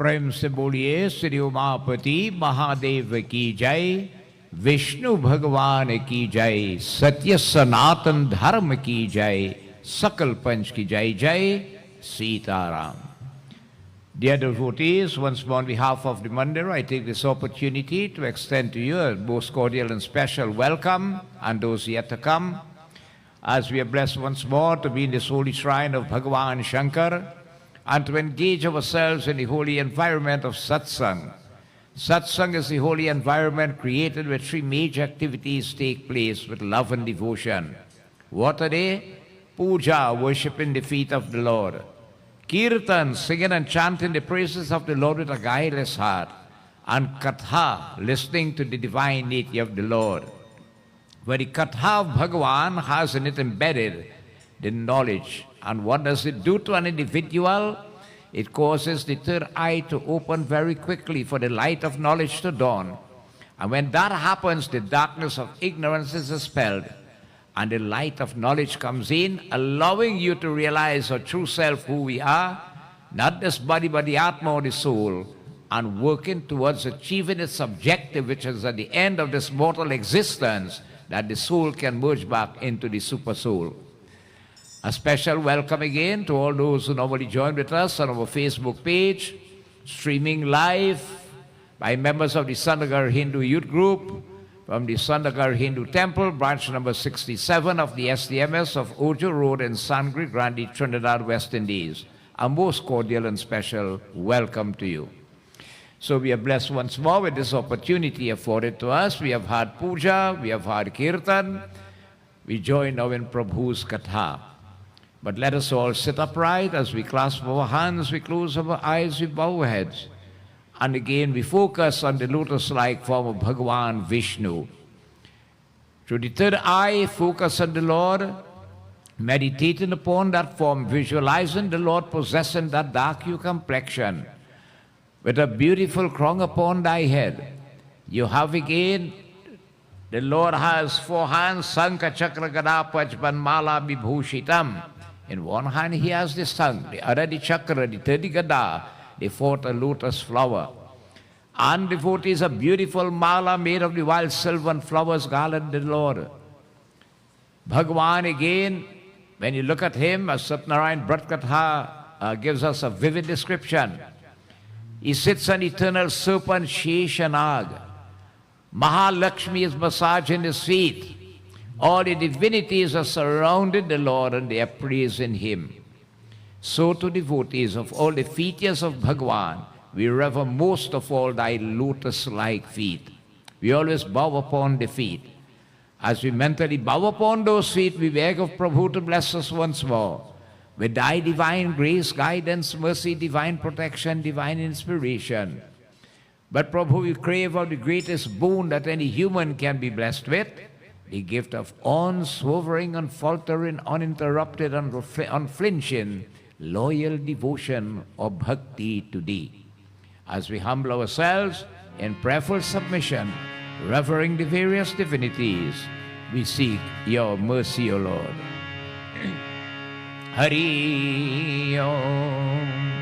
प्रेम से बोलिए श्री उमापति महादेव की जय, विष्णु भगवान की जय, सत्य सनातन धर्म की जय, सकल पंच की जय जय, Sitaram. Dear devotees, once more on behalf of the Mandir, I take this opportunity to extend to you a most cordial and special welcome, and those yet to come, as we are blessed once more to be in this holy shrine of Bhagavan Shankar, and to engage ourselves in the holy environment of Satsangh. Satsangh is the holy environment created where three major activities take place with love and devotion. What are they? Puja, worshiping the feet of the Lord. Kirtan, singing and chanting the praises of the Lord with a guileless heart. And Katha, listening to the divine nature of the Lord. Where the Katha of Bhagavan has in it embedded the knowledge. And what does it do to an individual? It causes the third eye to open very quickly for the light of knowledge to dawn. And when that happens, the darkness of ignorance is dispelled. And the light of knowledge comes in, allowing you to realize our true self, who we are, not this body but the Atma or the soul, and working towards achieving its objective, which is at the end of this mortal existence, that the soul can merge back into the super soul. A special welcome again to all those who normally join with us on our Facebook page, streaming live by members of the Sant Nagar Hindu Youth Group, from the Sant Nagar Hindu Temple, branch number 67 of the SDMS of Ojo Road in Sangre Grande, Trinidad, West Indies. A most cordial and special welcome to you. So we are blessed once more with this opportunity afforded to us. We have had puja, we have had kirtan, we join now in Prabhu's Katha. But let us all sit upright as we clasp our hands, we close our eyes, we bow our heads. And again we focus on the lotus-like form of Bhagavan Vishnu. Through the third eye, focus on the Lord, meditating upon that form, visualizing the Lord possessing that dark hue complexion, with a beautiful crown upon thy head. You have again, the Lord has four hands, Sankha Chakra Gada Pachpan Mala Vibhushitam. In one hand he has the sun, the other the chakra, the third the gada, the fourth a lotus flower. And the fourth is a beautiful mala made of the wild sylvan flowers garland the Lord. Bhagavan again, when you look at him, as Satnarayan Bhatkatha gives us a vivid description. He sits on eternal serpent Sheshanag. Mahalakshmi is massaging his feet. All the divinities are surrounded the Lord and they are praising him. So to devotees of all the features of Bhagavan, we rever most of all thy lotus-like feet. We always bow upon the feet. As we mentally bow upon those feet, we beg of Prabhu to bless us once more with thy divine grace, guidance, mercy, divine protection, divine inspiration. But Prabhu, we crave of the greatest boon that any human can be blessed with, the gift of unswerving, unfaltering, uninterrupted, unflinching, loyal devotion or bhakti to thee. As we humble ourselves in prayerful submission, revering the various divinities, we seek your mercy, O Lord. Hari Om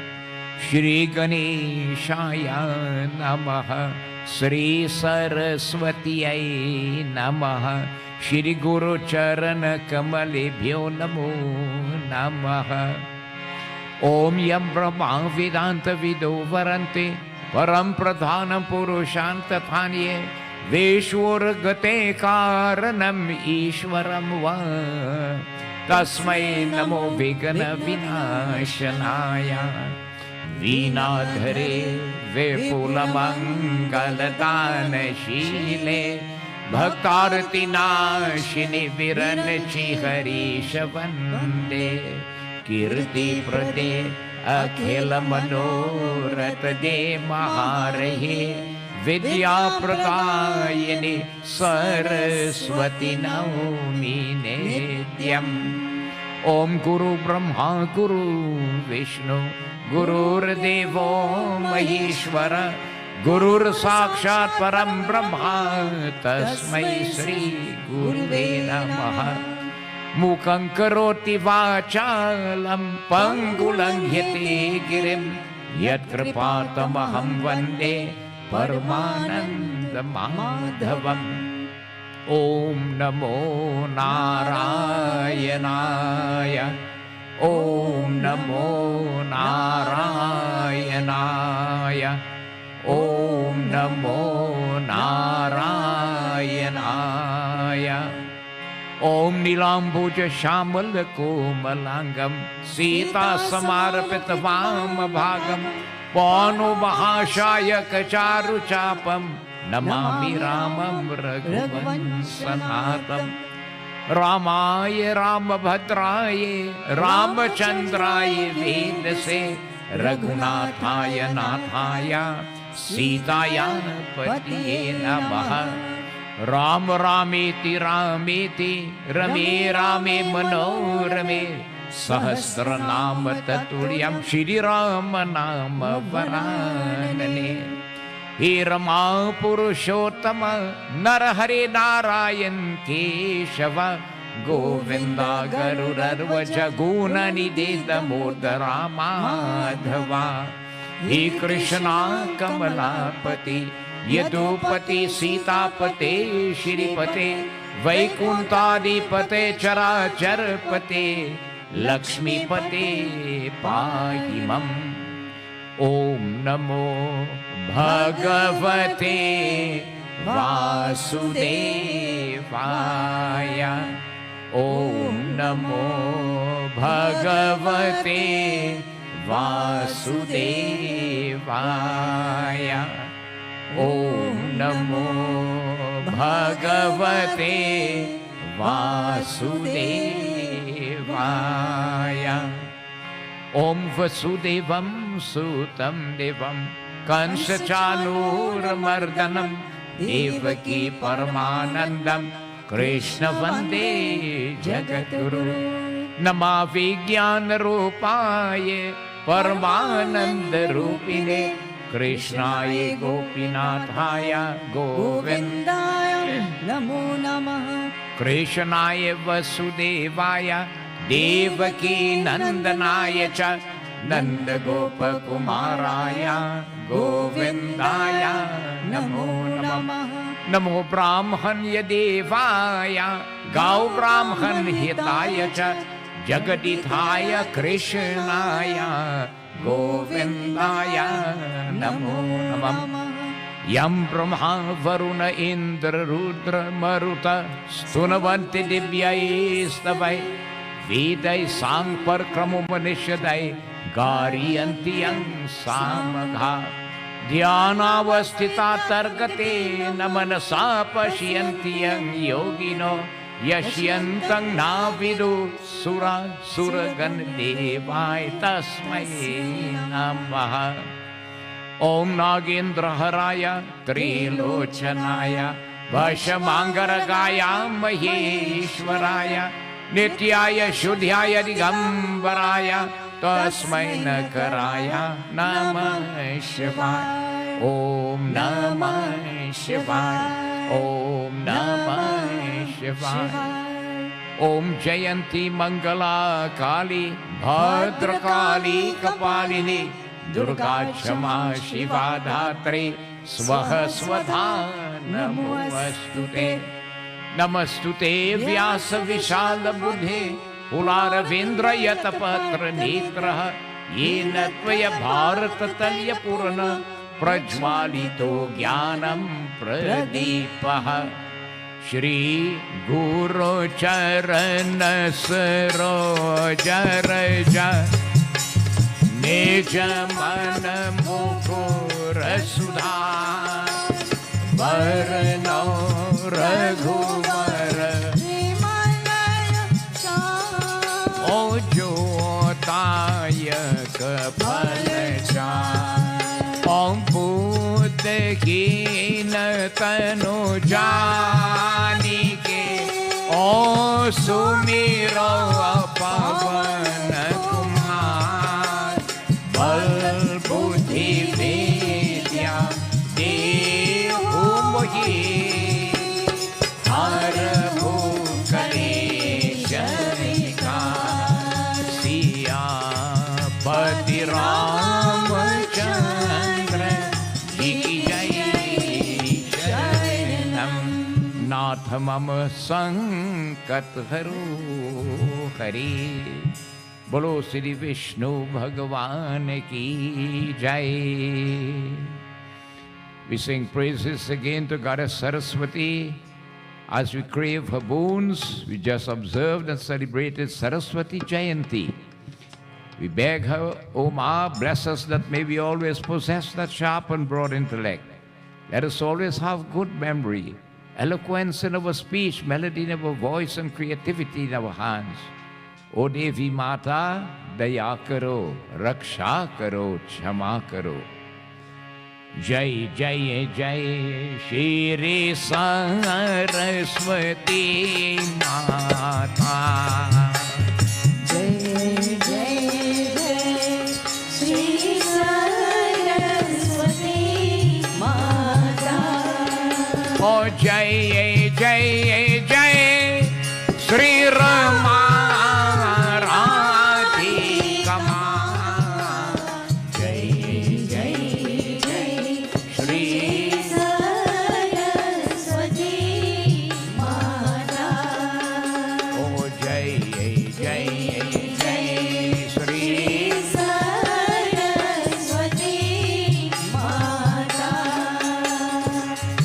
Shri Ganeshaya Namaha Sri Saraswati Namaha Shri Guru Charana Kamalebhyo Namo Namaha Om Yam Brahma Vedanta Vido Varante Param Pradhanam Purushanta Thanye Veshwar Gate Karanam Ishwaram Va Tasmai Namo Vigana Vinashanaya Vinadhare Vepula Mangaladana Shile Bhaktarati Nashini Viranachi Harisha Vande Kirti Prade Akhila Manoratha De Maharahe Vidya Pradayani Saraswati Naumi Nityam Om Guru Brahma Guru Vishnu Gurur Devo Maheshwara Gurur Sakshat Param Brahma Tasmai Sri Guruve Namaha Mukhaṁ karoti vācālam pangulang hyate girim यत्कृपातमहं वन्दे परमानन्दमाधवम्। ॐ नमो नारायणाय, ॐ नमो नारायणाय, ॐ नमो नारायणाय। ॐ नीलाम्बुज श्यामल कोमलांगं सीता समार्पित वामभागं पौनो महाशायक चारुचापं नमामि रामं रघुवंशनाथं। रामाय रामभद्राय रामचंद्राय वेदसे रघुनाथाय नाथाय सीताया पतिये नमः। राम रामेति रामेति रमे रामे मनोरमे सहस्रनाम तत्तुल्यं श्रीराम नाम वरानने। हे रमा पुरुषोत्तम नरहरे नारायण केशव गोविंदा गरुड़ध्वज गुणनिधि दामोदर माधवा। हे कृष्णा कमलापति यदुपति सीतापते श्रीपते वैकुंठाधिपते चराचरपते लक्ष्मीपते पाहि मम्। ॐ नमो भगवते वासुदेवाय, ॐ नमो भगवते वासुदेवाय, ॐ नमो भगवते वासुदेवाय। ॐ वसुदेवं सुतं देवं कंसचाणूरमर्दनं देवकी परमानन्दं कृष्ण वन्दे जगद्गुरु। नमः विज्ञानरूपाय परमानन्दरूपिणे कृष्णाय गोपीनाथाय गोविन्दाय नमो नमः। कृष्णाय वसुदेवाय देवकी नन्दनाय च नन्दगोपकुमाराय गोविन्दाय नमो नमः। नमो ब्राह्मण्य देवाय गौ ब्राह्मण हिताय च जगदिथाय कृष्णाय गोविन्दाय नमो नमः। यं ब्रह्मा वरुण इंद्र रुद्र मरुत स्तुवन्ति दिव्यैस्तवैः वेदैः साङ्गपरक्रमोपनिषदैः गारयन्ति यं सामगा। ध्यानावस्थिता तर्कते न मनसा पश्यन्ति यं योगिनो यश्यन्तं नाविदु सुरगणदेवाय तस्मै नमः। ॐ नागेन्द्रहराय त्रिलोचनाय वशमाङ्गरगाय महेश्वराय नित्याय शुद्ध्याय दिगम्बराय तस्मै नकराय नमः शिवाय। ॐ नमः शिवाय, ॐ नमः शिवाय। ॐ जयन्ती मंगला काली भद्रकाली कपालिनी दुर्गा क्षमा शिवा धात्री स्वः स्वधा नमोऽस्तुते। नमस्तुते व्यास विशाल बुद्धे कुलारविंद्र यतपत्र नेत्रः येन त्वया भारततल्य पूर्ण प्रज्वालितो ज्ञानं प्रदीपः। श्री गुरु चरण सरोज रज निज मन मुकुर सुधार वरनो रघुवर ओ जो दायक फलचार। ओम बुद्ध कीन तनु जानिके ओ सुमिरो पवन कुमार। बल बुद्धि विद्या देहु मोहि हर भूकलेश विकार। सियापति राम नाथ मम संकट हरो हरि। बोलो श्री विष्णु भगवान की जय। We sing praises again to Goddess Saraswati. As we crave her boons, we just observed and celebrated Saraswati Jayanti. We beg her, O Ma, bless us that may we always possess that sharp and broad intellect. Let us always have good memory, eloquence in our speech, melody in our voice, and creativity in our hands. O Devi Mata, daya karo, raksha karo, chama karo. Jai Jai Jai Shri Saraswati Mata. Jai Jai Jai Shri Saraswati Mata. Oh Jai Jai Jai Shri Rama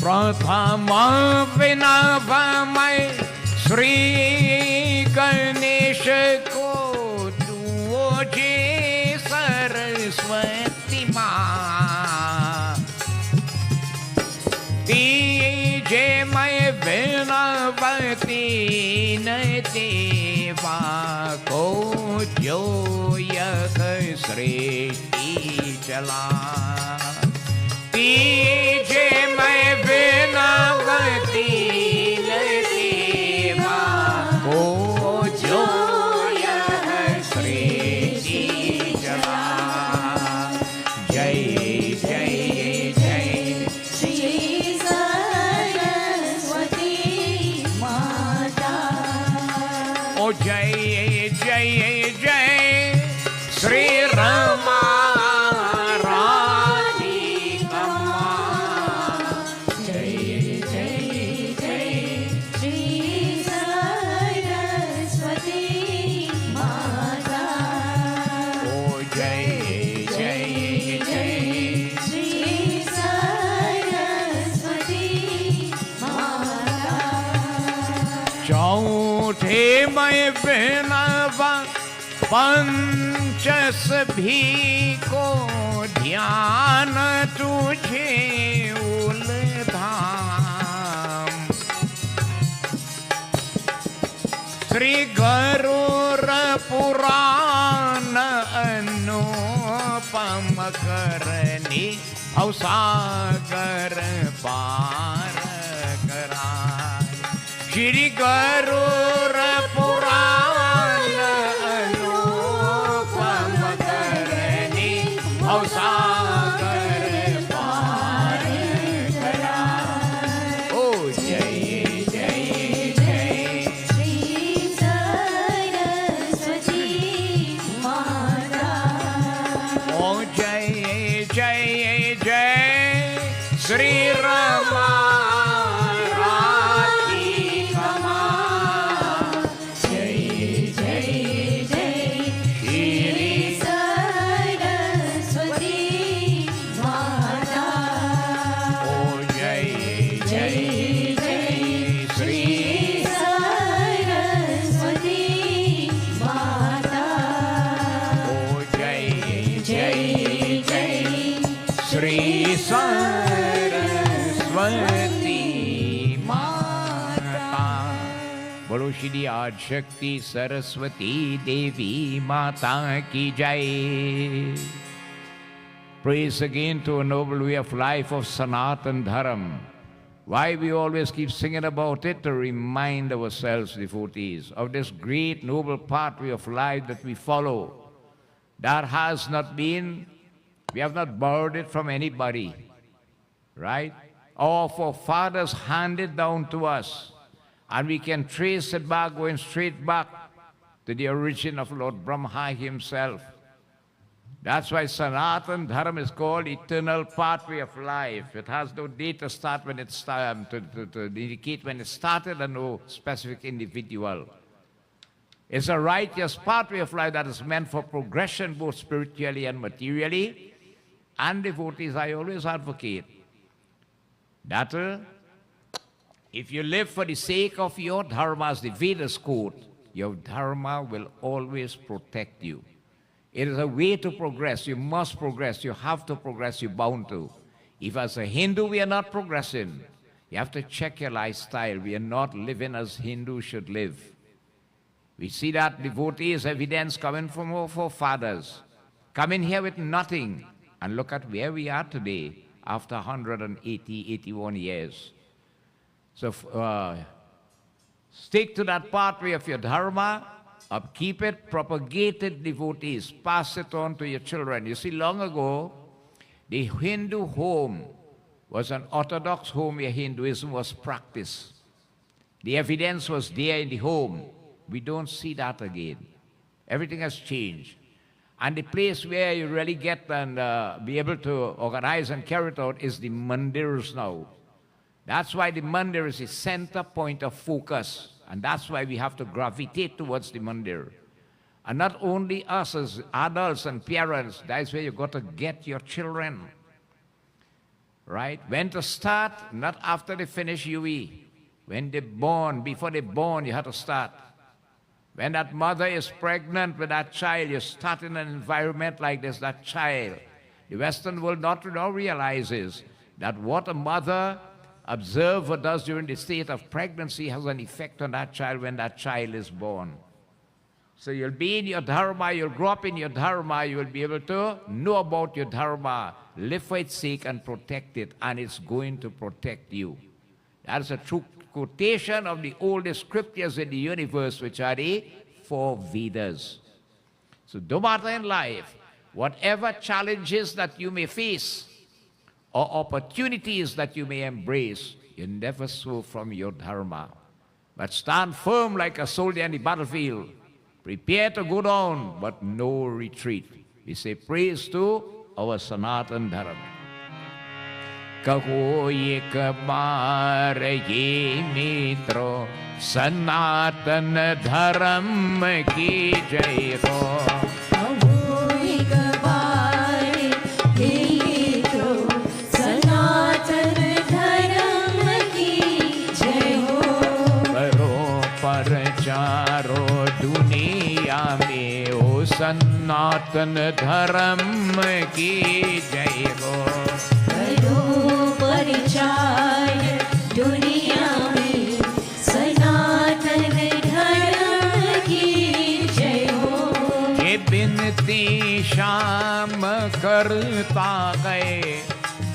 प्रथम विनवमय श्री गणेश को तुझे सरस्वती माँ तीजे मैं विनवती न देवा को जो यह सृष्टि चला। तीजे मैं विनवती न देवा को जो यह सृष्टि चला। जय जय जय श्री सरस्वती माता। ओ जय जय जय श्री रमा मैं विनवा पंचस भी को ध्यान तुझे उलधाम। श्री गरुड़ पुराण अनुपम करनी भवसागर पार करा। श्री गरुड़ पुराण अनुपम करनी भवसागर पार करा। ओ जय जय जय श्री सरस्वती माता। ओ जय जय जय श्री रमा सरस्वती माता। बोलो श्री आदिशक्ति सरस्वती देवी माता की जय। Praise again to a noble way of life of Sanatan Dharam. Why we always keep singing about it? To remind ourselves, devotees, of this great noble pathway of life that we follow. That has not been, we have not borrowed it from anybody, right? Our forefathers handed down to us, and we can trace it back, going straight back to the origin of Lord Brahma himself. That's why Sanatan Dharma is called eternal pathway of life. It has no date to start when it to indicate when it started and no specific individual. It's a righteous pathway of life that is meant for progression both spiritually and materially. And devotees, I always advocate that if you live for the sake of your dharma, as the Vedas quote, your dharma will always protect you. It is a way to progress. You must progress. You have to progress. You're bound to. If as a Hindu we are not progressing, you have to check your lifestyle. We are not living as Hindus should live. We see that devotees, evidence coming from our forefathers, coming here with nothing. And look at where we are today after 180, 81 years. So stick to that pathway of your dharma, upkeep it, propagate it, devotees, pass it on to your children. You see, long ago, the Hindu home was an orthodox home where Hinduism was practiced. The evidence was there in the home. We don't see that again. Everything has changed. And the place where you really get and be able to organize and carry it out is the mandirs now. That's why the mandir is the center point of focus. And that's why we have to gravitate towards the mandir. And not only us as adults and parents, that's where you got to get your children. Right? When to start, not after they finish UE. When they're born, before they're born, you have to start. When that mother is pregnant with that child, you start in an environment like this, that child. The Western world not now realizes that what a mother observes or does during the state of pregnancy has an effect on that child when that child is born. So you'll be in your dharma, you'll grow up in your dharma, you will be able to know about your dharma, live for its sake and protect it, and it's going to protect you. That is a true quotation of the oldest scriptures in the universe, which are the 4 Vedas. So no matter in life, whatever challenges that you may face or opportunities that you may embrace, you never swerve from your dharma, but stand firm like a soldier in the battlefield. Prepare to go down, but no retreat. We say praise to our Sanatan Dharma. कहो एक बार ये मित्रों सनातन धर्म की जय हो कहो एक बार ये मित्रों सनातन धर्म की जय हो करो प्रचारो दुनिया में ओ सनातन धर्म की जय हो परिचार दुनिया में सनातन धर्म की जय हो ये बिनती शाम करता गए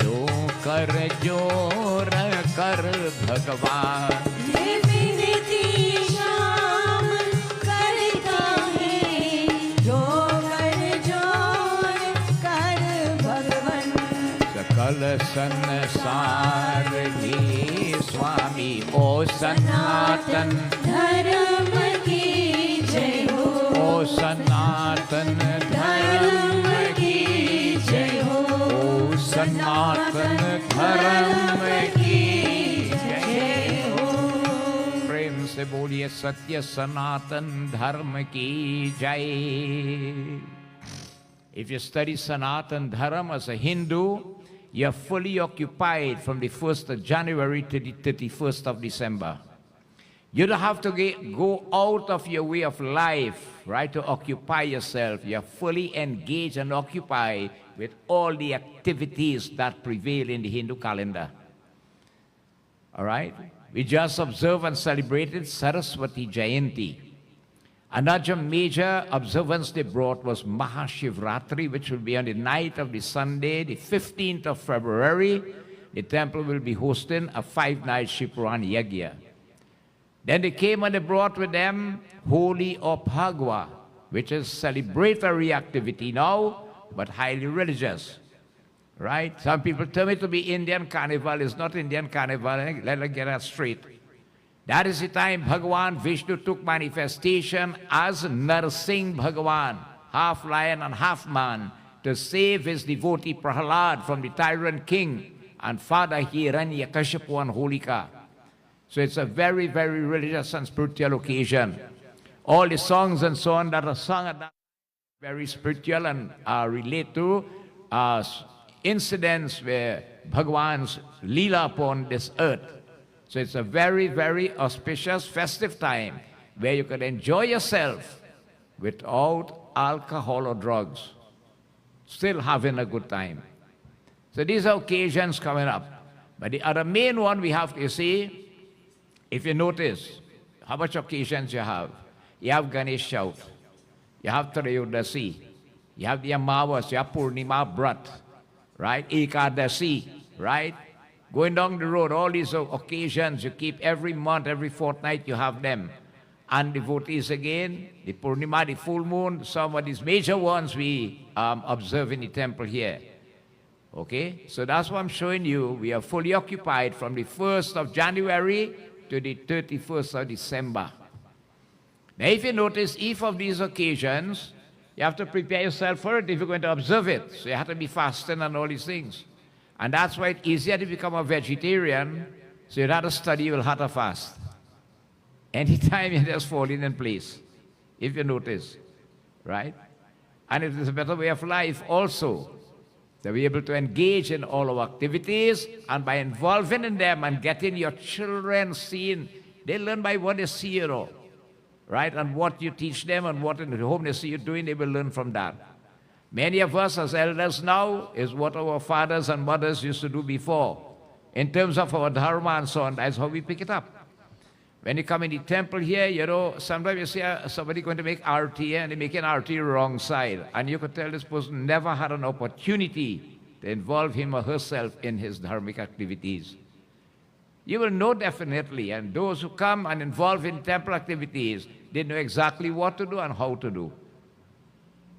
जो कर जोर कर भगवान ये बिनती शाम करता है जो कर जोर कर भगवान सकल संसार ही स्वामी ओ सनातन धर्म की जय हो ओ सनातन धर्म की जय हो ओ सनातन धर्म की जय हो प्रेम से बोलिए सत्य सनातन धर्म की जय. If you study Sanatan Dharma as a Hindu, you're fully occupied from the 1st of January to the 31st of December. You don't have to go out of your way of life, right, to occupy yourself. You're fully engaged and occupied with all the activities that prevail in the Hindu calendar. All right? We just observed and celebrated Saraswati Jayanti. Another major observance they brought was Maha Shivratri, which will be on the night of the Sunday, the 15th of February. The temple will be hosting a 5-night Shipuran Yagya. Then they came and they brought with them Holi or Phagwa, which is celebratory activity now, but highly religious. Right? Some people term it to be Indian carnival. It's not Indian carnival. Let us get that straight. That is the time Bhagavan Vishnu took manifestation as Narsingh Bhagavan, half lion and half man, to save his devotee Prahalad from the tyrant king and Father Hiranyakashipu and Holika. So it's a very, very religious and spiritual occasion. All the songs and so on that are sung at that very spiritual and relate to incidents where Bhagwan's Leela upon this earth. So it's a very, very auspicious, festive time where you can enjoy yourself without alcohol or drugs, still having a good time. So these are occasions coming up. But the other main one we have to see, if you notice how much occasions you have. You have Ganesh Chaut, you have Trayodasi, you have the Amavas, you have Purnima Brat, right? Ekadasi, right? Going down the road, all these occasions you keep every month, every fortnight you have them. And devotees again, the Purnima, the full moon, some of these major ones we observe in the temple here. Okay, so that's what I'm showing you. We are fully occupied from the 1st of January to the 31st of December. Now, if you notice, each of these occasions, you have to prepare yourself for it if you're going to observe it. So you have to be fasting and all these things. And that's why it's easier to become a vegetarian. So you'd have to study, you'll have to fast. Anytime it has fallen in place, if you notice, right? And it is a better way of life also, to be able to engage in all our activities, and by involving in them and getting your children seeing, they learn by what they see, you know, right? And what you teach them and what in the home they see you doing, they will learn from that. Many of us as elders now is what our fathers and mothers used to do before. In terms of our dharma and so on, that's how we pick it up. When you come in the temple here, you know, sometimes you see somebody going to make arti and they make an arti wrong side. And you could tell this person never had an opportunity to involve him or herself in his dharmic activities. You will know definitely, and those who come and involve in temple activities, they know exactly what to do and how to do.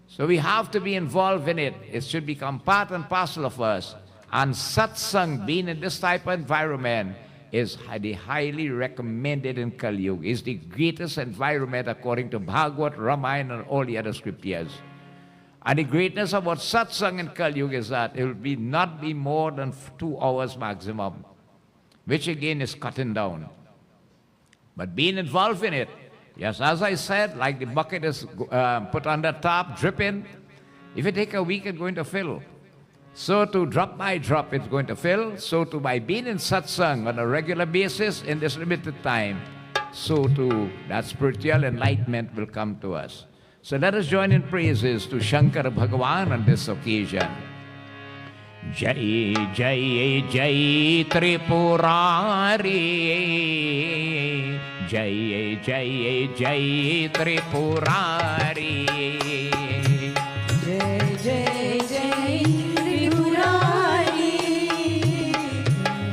So we have to be involved in it. It should become part and parcel of us. And satsang, being in this type of environment, is the highly recommended in Kali Yuga. It's the greatest environment according to Bhagavad, Ramayana, and all the other scriptures. And the greatness about satsang in Kali Yuga is that it will not be more than 2 hours maximum, which again is cutting down. But being involved in it, yes, as I said, like the bucket is put on the top, dripping. If you take a week, it's going to fill. So to drop by drop, it's going to fill. So to by being in satsang on a regular basis in this limited time, so too that spiritual enlightenment will come to us. So let us join in praises to Shankar Bhagavan on this occasion. Jai Jai Jai Tripurari, Jai Jai Jai Tripurari, Jai Jai Jai Tripurari,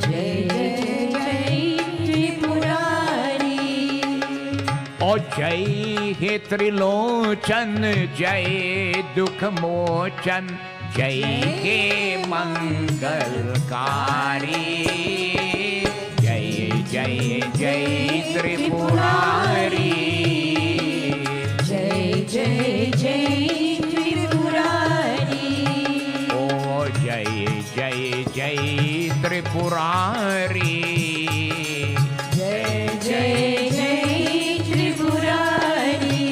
Jai Jai Jai Tripurari. O Jai He Trilochan, Jai Dukh Mochan, Jai He Mangalkari, Jai Jai Jai Tripurari, Jai Jai Jai Tripurari. O Jai Jai Jai Tripurari, Jai Jai Jai Tripurari.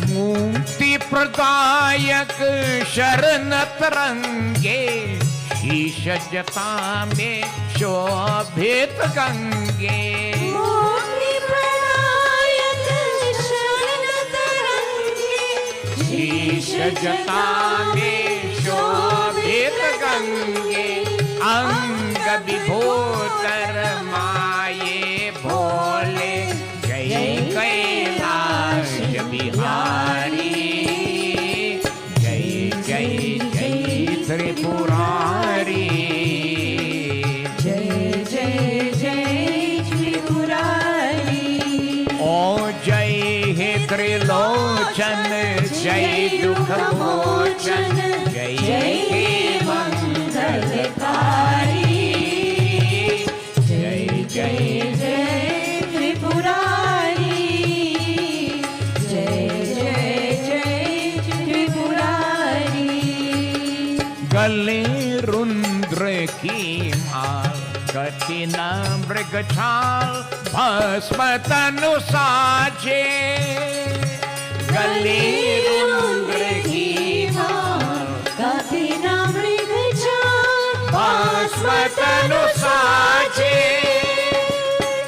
Mukti Pradayak Sharan Tarange, Shisha Jata Mein Shobhit Gange. Mukti Pradayak Sharan Tarange, Shisha Jata Mein Shobhit Gange. Anga Vibhotar Maye Bhole, Jai Kailash Bihari, Jai Jai Jai Tripurari, Jai Jai Jai Tripurari. O Jai He Trilochan, Jai Dukh Mochan, Jai He Mangalkari, Jai Jai Jai Tripurari, Jai Jai Jai Tripurari. की माल, कठिन मृग छाल भस्म तनु साजे, गले उम्र की माल, कठिन मृग छाल भस्म तनु साजे,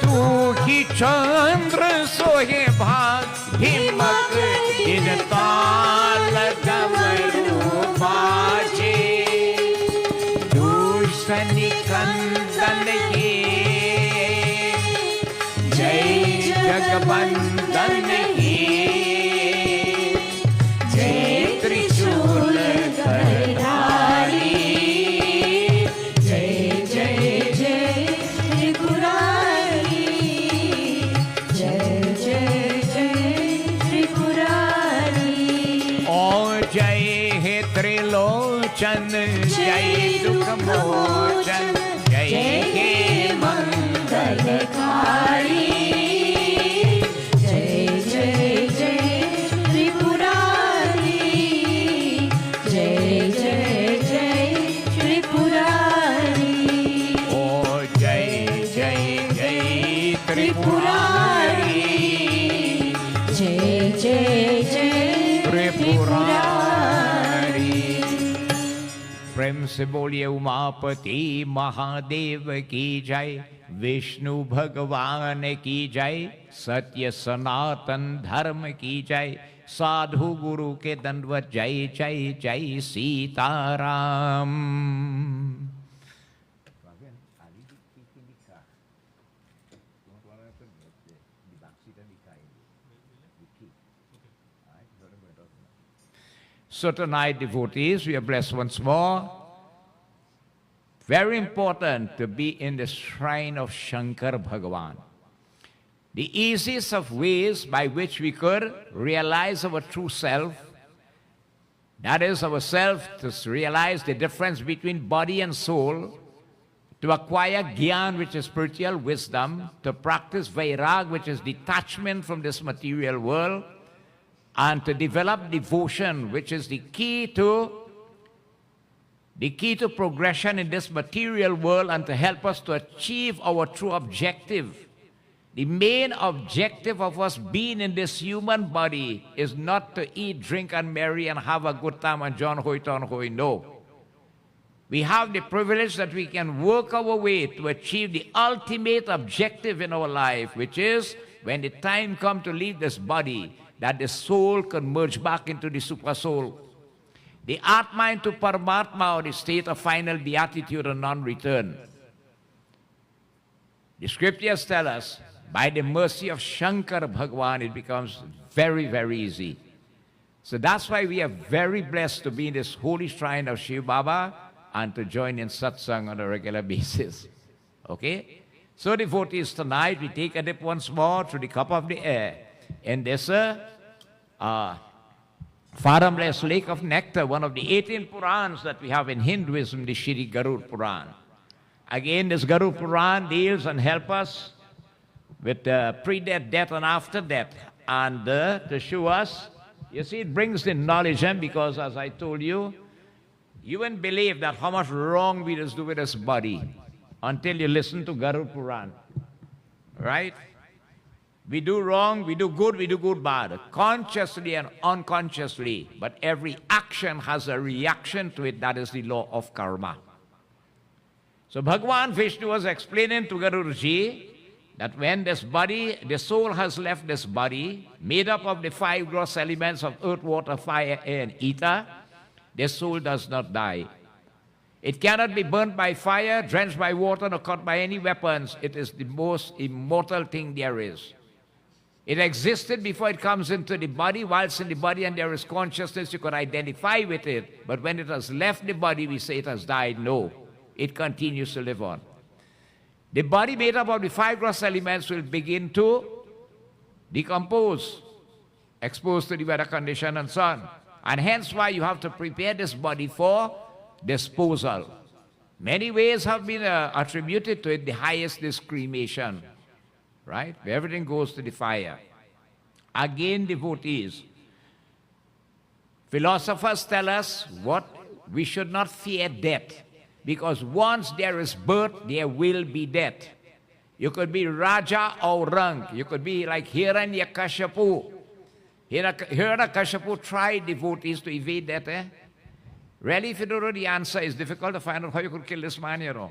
तू ही चंद्र सोहे भाग, हिमक दिन ताल डमरू बाजे, दूषण कंदन के जय जगबंदन के, जय त्रिशूल धरधारी, जय जय जय त्रिपुरारी, जय जय जय त्रिपुरारी। ओ जय हे त्रिलोचन, जय दुख मोचन, जय हे मंगलकारी, जय जय जय त्रिपुरारी, जय जय जय त्रिपुरारी, ओ जय जय जय त्रिपुरारी, जय जय जय त्रिपुरारी। प्रेम से बोलिए उमापति महादेव की जय, विष्णु भगवान की जय, सत्य सनातन धर्म की जय, साधु गुरु के दंडवत जय जय जय Sitaram. So tonight, devotees, we are blessed once more. Very important to be in the shrine of Shankar Bhagavan. The easiest of ways by which we could realize our true self, that is ourself, to realize the difference between body and soul, to acquire Gyan, which is spiritual wisdom, to practice Vairag, which is detachment from this material world, and to develop devotion, which is the key to progression in this material world and to help us to achieve our true objective. The main objective of us being in this human body is not to eat, drink, and marry and have a good time and John Hoy Ton Hoy. No. We have the privilege that we can work our way to achieve the ultimate objective in our life, which is when the time comes to leave this body, that the soul can merge back into the super soul. The Atma into Paramatma, or the state of final beatitude and non-return. The scriptures tell us, by the mercy of Shankar Bhagavan, it becomes very, very easy. So that's why we are very blessed to be in this holy shrine of Shiv Baba and to join in satsang on a regular basis. Okay? So devotees, tonight we take a dip once more through the cup of the air in this fathomless lake of nectar, one of the 18 Purans that we have in Hinduism, the Shri Garuda Purana. Again, this Garuda Purana deals and helps us with pre-death, death, and after death. And to show us, you see, it brings the knowledge in, because as I told you, you wouldn't believe that how much wrong we just do with this body until you listen to Garuda Purana. Right? We do wrong, we do good, bad, consciously and unconsciously. But every action has a reaction to it. That is the law of karma. So Bhagavan Vishnu was explaining to Garudaji that when this body, the soul has left this body, made up of the 5 gross elements of earth, water, fire, air, and ether, the soul does not die. It cannot be burnt by fire, drenched by water, nor cut by any weapons. It is the most immortal thing there is. It existed before it comes into the body. Whilst in the body and there is consciousness, you could identify with it. But when it has left the body, we say it has died. No, it continues to live on. The body made up of the 5 gross elements will begin to decompose, exposed to the weather condition and so on. And hence why you have to prepare this body for disposal. Many ways have been attributed to it. The highest is cremation, right? Where everything goes to the fire. Again, devotees, philosophers tell us what we should not fear death. Because once there is birth, there will be death. You could be Raja or Rang. You could be like Hiranyakashipu. Hiranyakashipu tried devotees to evade that. Really, if you don't know the answer, it's difficult to find out how you could kill this man, you know.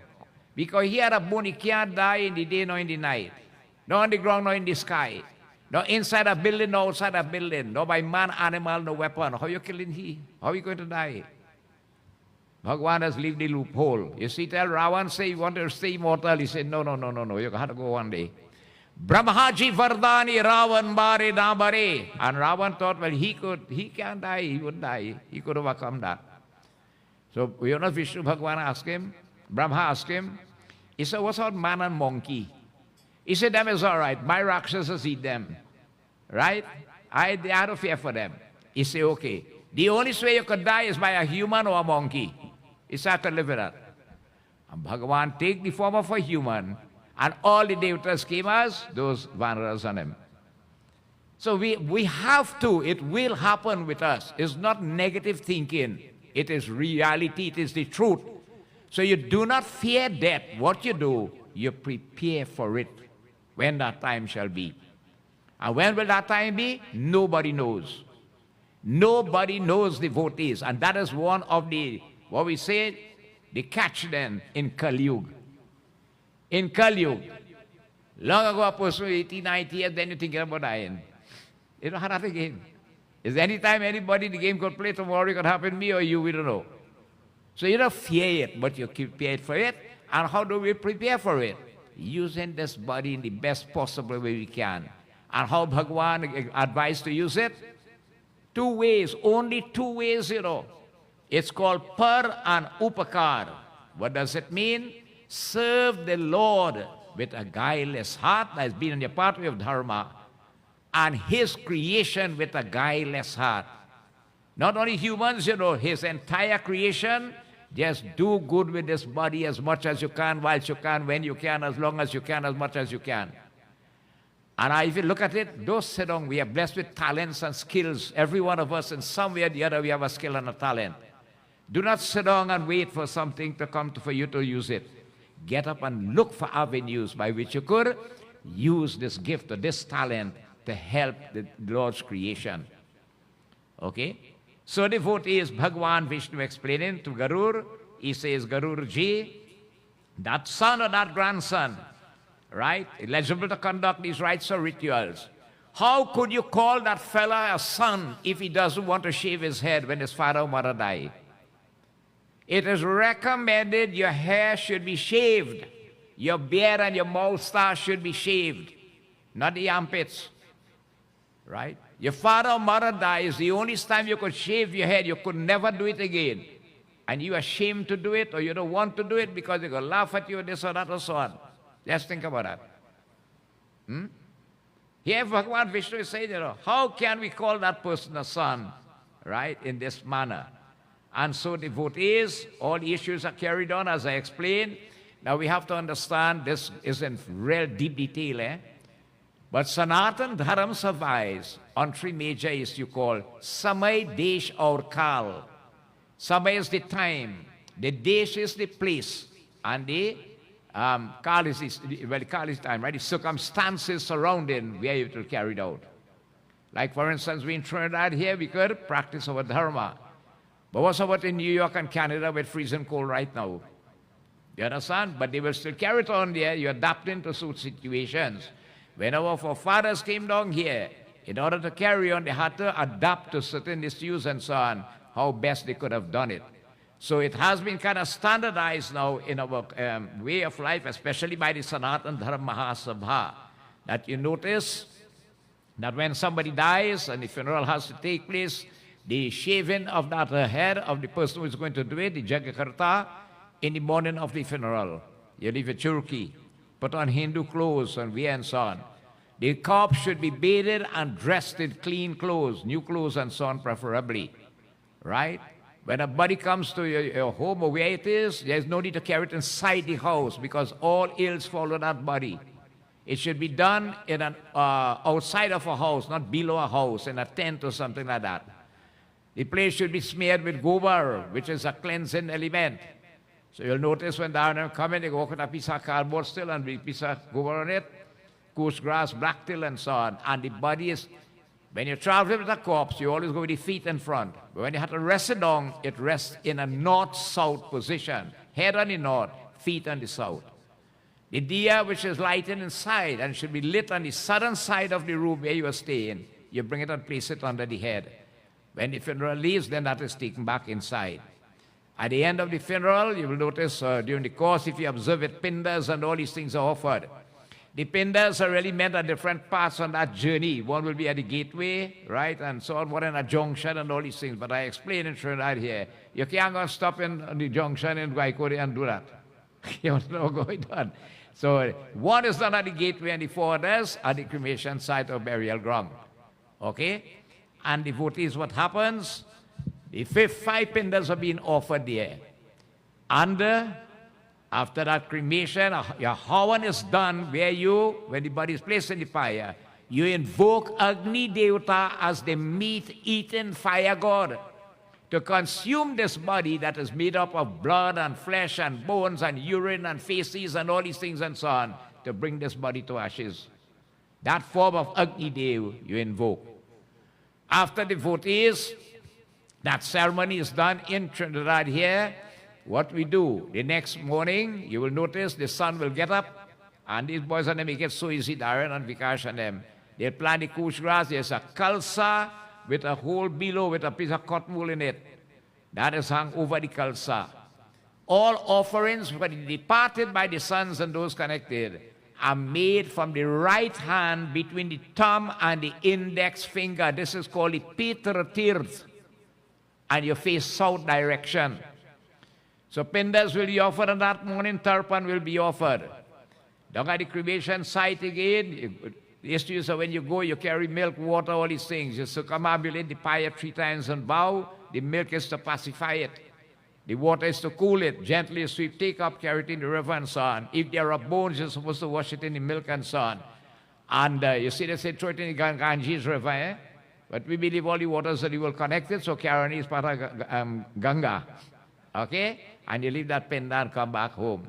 Because he had a bone, he can't die in the day nor in the night. Nor on the ground nor in the sky. Nor inside a building nor outside a building. Nor by man, animal, no weapon. How you killing he? How are you going to die? Bhagavan has leave the loophole. You see, tell Ravan, say you want to stay immortal. He said, no, you have to go one day. Brahmaji Vardani Ravan Bare Nabare. And Ravan thought, well, he can't die, he would die. He could overcome that. So, you know, Vishnu Bhagavan asked him, Brahma asked him, he said, what's about man and monkey? He said, them is all right. My Rakshasas eat them. Right? I don't fear for them. He said, okay. The only way you could die is by a human or a monkey. He said, I can live with that. And Bhagavan take the form of a human, and all the devatas came as those Vanaras on him. So we have to, it will happen with us. It's not negative thinking. It is reality, it is the truth. So you do not fear death. What you do, you prepare for it when that time shall be. And when will that time be? Nobody knows. Nobody knows devotees. And that is one of the, what we say, the catch then in Kali Yuga. In Kali Yuga, long ago, a person 80, 90 years, then you're thinking about dying. You don't have that game. Is there any time anybody in the game could play tomorrow, it could happen to me or you, we don't know. So you don't fear it, but you prepare for it. And how do we prepare for it? Using this body in the best possible way we can. And how Bhagavan advised to use it? Two ways, only two ways, you know. It's called par and upakar. What does it mean? Serve the Lord with a guileless heart, that's been in the pathway of dharma, and His creation with a guileless heart. Not only humans, you know, His entire creation. Just do good with this body as much as you can, whilst you can, when you can, as long as you can, as much as you can. And if you look at it, those Siddhong, we are blessed with talents and skills. Every one of us, in some way or the other, we have a skill and a talent. Do not sit down and wait for something to come for you to use it. Get up and look for avenues by which you could use this gift or this talent to help the Lord's creation. Okay? So devotees, Bhagavan Vishnu explaining to Garur, he says, Garurji, that son or that grandson, right, eligible to conduct these rites or rituals, how could you call that fella a son if he doesn't want to shave his head when his father or mother died? It is recommended your hair should be shaved. Your beard and your moustache should be shaved, not the armpits, right? Your father or mother dies, the only time you could shave your head, you could never do it again. And you are ashamed to do it, or you don't want to do it because they're going to laugh at you, this or that or so on. Just think about that. Here Bhagavan Vishnu is saying, you know, how can we call that person a son, right, in this manner? And so devotees, all the issues are carried on as I explained. Now we have to understand this is in real deep detail, But Sanatan Dharam survives on three major issues you call Samay, Desh or Kal. Samay is the time, the Desh is the place, and the Kal is the time, right? The circumstances surrounding where it will carry out. Like for instance, we in Trinidad here, we could practice our Dharma. But what's about in New York and Canada with freezing cold right now? You understand? But they will still carry it on there. You adapt into suit situations. When our forefathers came down here, in order to carry on, they had to adapt to certain issues and so on, how best they could have done it. So it has been kind of standardized now in our way of life, especially by the Sanatan Dharma Mahasabha, that you notice that when somebody dies and the funeral has to take place, the shaving of that head of the person who is going to do it, the Jagakarta, in the morning of the funeral. You leave a churki, put on Hindu clothes and wear and so on. The corpse should be bathed and dressed in clean clothes, new clothes and so on preferably, right? When a body comes to your home or where it is, there's no need to carry it inside the house because all ills follow that body. It should be done in an outside of a house, not below a house, in a tent or something like that. The place should be smeared with gobar, which is a cleansing element. So you'll notice when down and come in, they go with a piece of cardboard still and big piece of gold on it, coarse grass, black till and so on. And the body is, when you travel with a corpse, you always go with the feet in front. But when you have to rest it down, it rests in a north-south position. Head on the north, feet on the south. The diya, which is lighted inside and should be lit on the southern side of the room where you are staying, you bring it and place it under the head. When the funeral leaves, then that is taken back inside. At the end of the funeral, you will notice during the course, if you observe it, pindas and all these things are offered. The pindas are really meant at different parts on that journey. One will be at the gateway, right, and so on, one in a junction and all these things. But I explain it right here. You can't go and stop in the junction in Guaikode and do that. You don't know what's going on. So one is done at the gateway and the four others at the cremation site or burial ground. Okay? And devotees, what happens? The five pindas are being offered there. And after that cremation, your havan is done where when the body is placed in the fire, you invoke Agni Devata as the meat-eating fire god to consume this body that is made up of blood and flesh and bones and urine and feces and all these things and so on, to bring this body to ashes. That form of Agni Dev you invoke. After devotees, that ceremony is done in Trinidad here. What we do, the next morning, you will notice the sun will get up, and these boys and them make it so easy, Darren and Vikash and them. They'll plant the kush grass. There's a kalsa with a hole below with a piece of cotton wool in it. That is hung over the kalsa. All offerings for the departed by the sons and those connected are made from the right hand between the thumb and the index finger. This is called the Peter Tirth. And you face south direction. So pindas will be offered on that morning, tarpan will be offered. Down at the cremation site again, is so when you go, you carry milk, water, all these things. You circumambulate the pyre 3 times and bow. The milk is to pacify it. The water is to cool it. Gently sweep, take up, carry it in the river and so on. If there are bones, you're supposed to wash it in the milk and so on. And you see, they say, throw it in the Ganges River, eh? But we believe all the waters that you will connect it, so Karani is part of Ganga. Okay? And you leave that pinda and come back home.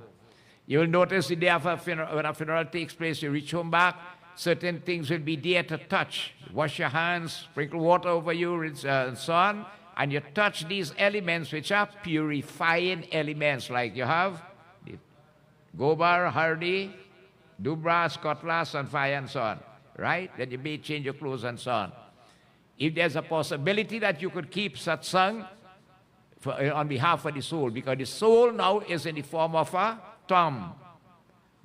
You will notice the day after when a funeral takes place, you reach home back, certain things will be there to touch. Wash your hands, sprinkle water over you, and so on. And you touch these elements, which are purifying elements, like you have the gobar, hardi, dubra, cutlass, and fire, and so on. Right? Then you may change your clothes and so on. If there's a possibility that you could keep satsang on behalf of the soul, because the soul now is in the form of a thumb.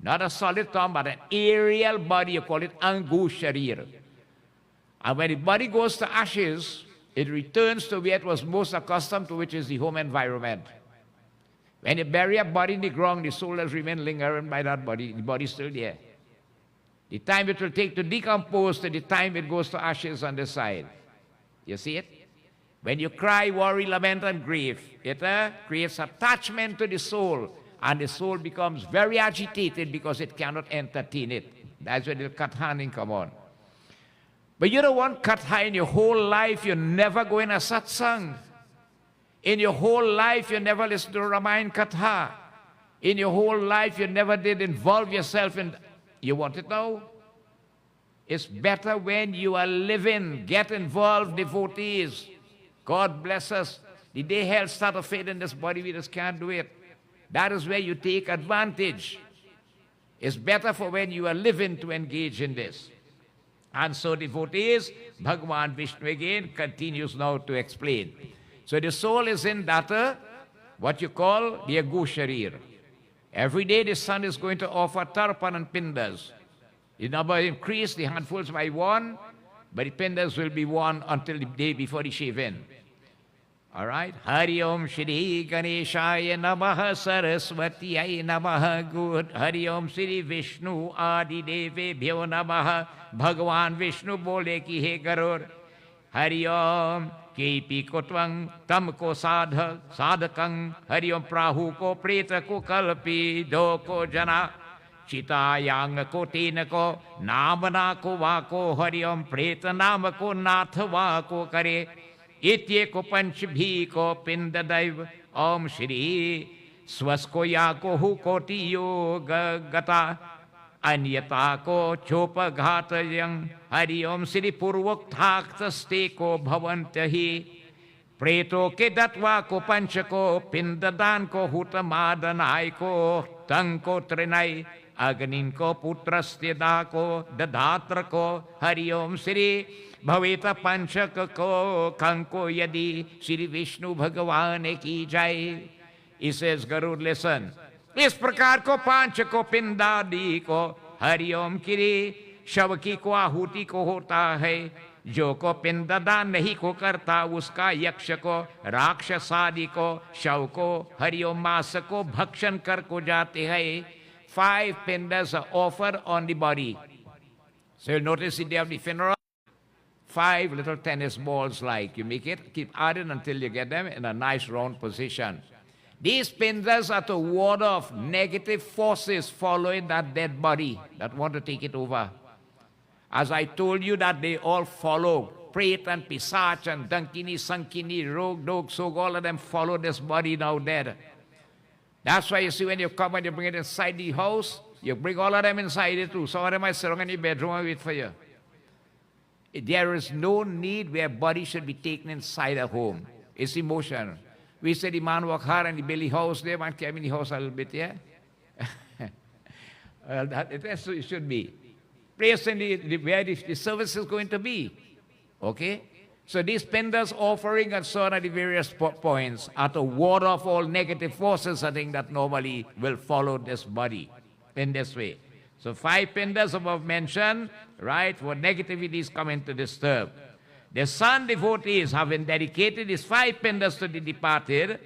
Not a solid thumb, but an aerial body. You call it Angu Sharir. And when the body goes to ashes, it returns to where it was most accustomed to, which is the home environment. When you bury a body in the ground, the soul has remained lingering by that body. The body is still there. The time it will take to decompose to the time it goes to ashes on the side. You see it? When you cry, worry, lament, and grief, it creates attachment to the soul, and the soul becomes very agitated because it cannot entertain it. That's where the kathaning come on. But you don't want katha in your whole life. You never go in a satsang. In your whole life, you never listen to Ramayana katha. In your whole life, you never did involve yourself in... You want it now? It's better when you are living. Get involved, devotees. God bless us. The day health start to fade in this body, we just can't do it. That is where you take advantage. It's better for when you are living to engage in this. And so devotees, Bhagavan Vishnu again continues now to explain. So the soul is in that, what you call the Agu Sharir. Every day the sun is going to offer tarpan and pindas. The number increase, the handfuls by 1, but the pindas will be 1 until the day before the shave-in. All right? Hari Om Shri Ganeshaya Namaha Saraswatiyai Namaha Good. Hari Om Shri Vishnu Adi Deve Bhyo Namaha. Bhagavan Vishnu bole ki he Garur. Hari Om Kepi Kotvang Tam ko Sadhakang. Hari Om Prahu ko Preta ko Kalpi Do ko Jana. Chitayang ko Tina ko Namana ko Vako. Hari Om Preta Nama ko Natha ko Kare. Itye ko panch bhi ko pinda daiv Om Shri Swasko yako hukoti yoga gata. Anyata ko chopa ghata yang. Hari Om Sri Purvak thakta steko bhavantahi. Preto ke datwa ko panchako. Pindadan ko hutamadanay ko. Tangko trinay. Aganin ko putrastida ko. Dadatra ko. Hari Om Sri Bhaveta panchaka ko. Kanko yadi. Sri Vishnu Bhagavane ki jai. He says, Garud, listen. इस प्रकार को पांच को पिंडादि को हरिओम किरी शव की को आहुति को होता है जो को पिंडदान नहीं को करता उसका यक्ष को राक्षसादि को शव को हरिओम मास को भक्षण कर को जाते हैं 5 pindars are offered on the body. So you'll notice the day of the funeral 5 little tennis balls like you make it, keep adding until you get them in a nice round position. These pindars are to ward off negative forces following that dead body that want to take it over. As I told you that they all follow, Pret and Pisach and Dankini, Sankini, Rog, Dog, Sog, all of them follow this body now dead. That's why you see when you come and you bring it inside the house, you bring all of them inside it too. Some of them are sitting in your bedroom and wait for you. There is no need where body should be taken inside a home. It's emotion. We said the man walk hard and the belly house there, man came in the house a little bit, yeah? Well, that's what it should be. Place in where the service is going to be. Okay? So these pindars offering and so on at the various points are to ward off all negative forces, I think, that normally will follow this body in this way. So 5 pindars above mentioned, right, for negativities coming to disturb. The Sant devotees, having dedicated these 5 pindars to the departed,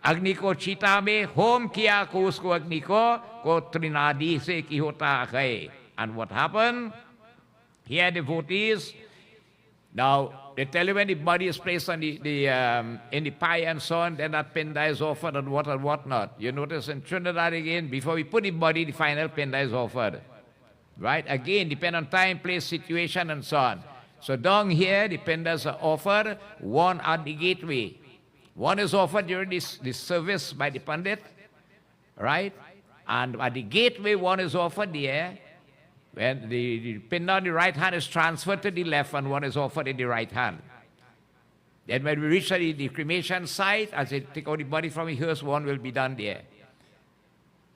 Agni ko chita mein hom kiya ko usko Agni ko trinadi se ki hota hai. And what happened? Here devotees, now they tell you when the body is placed on in the pyre and so on, then that pinda is offered and what not. You notice in Trinidad again, before we put the body, the final pinda is offered. Right? Again, depend on time, place, situation and so on. So down here, the pindars are offered, one at the gateway. One is offered during this service by the Pandit, right? And at the gateway, one is offered there. When the pinda on the right hand is transferred to the left, and one is offered in the right hand. Then when we reach the cremation site, as they take out the body from the hearse, one will be done there.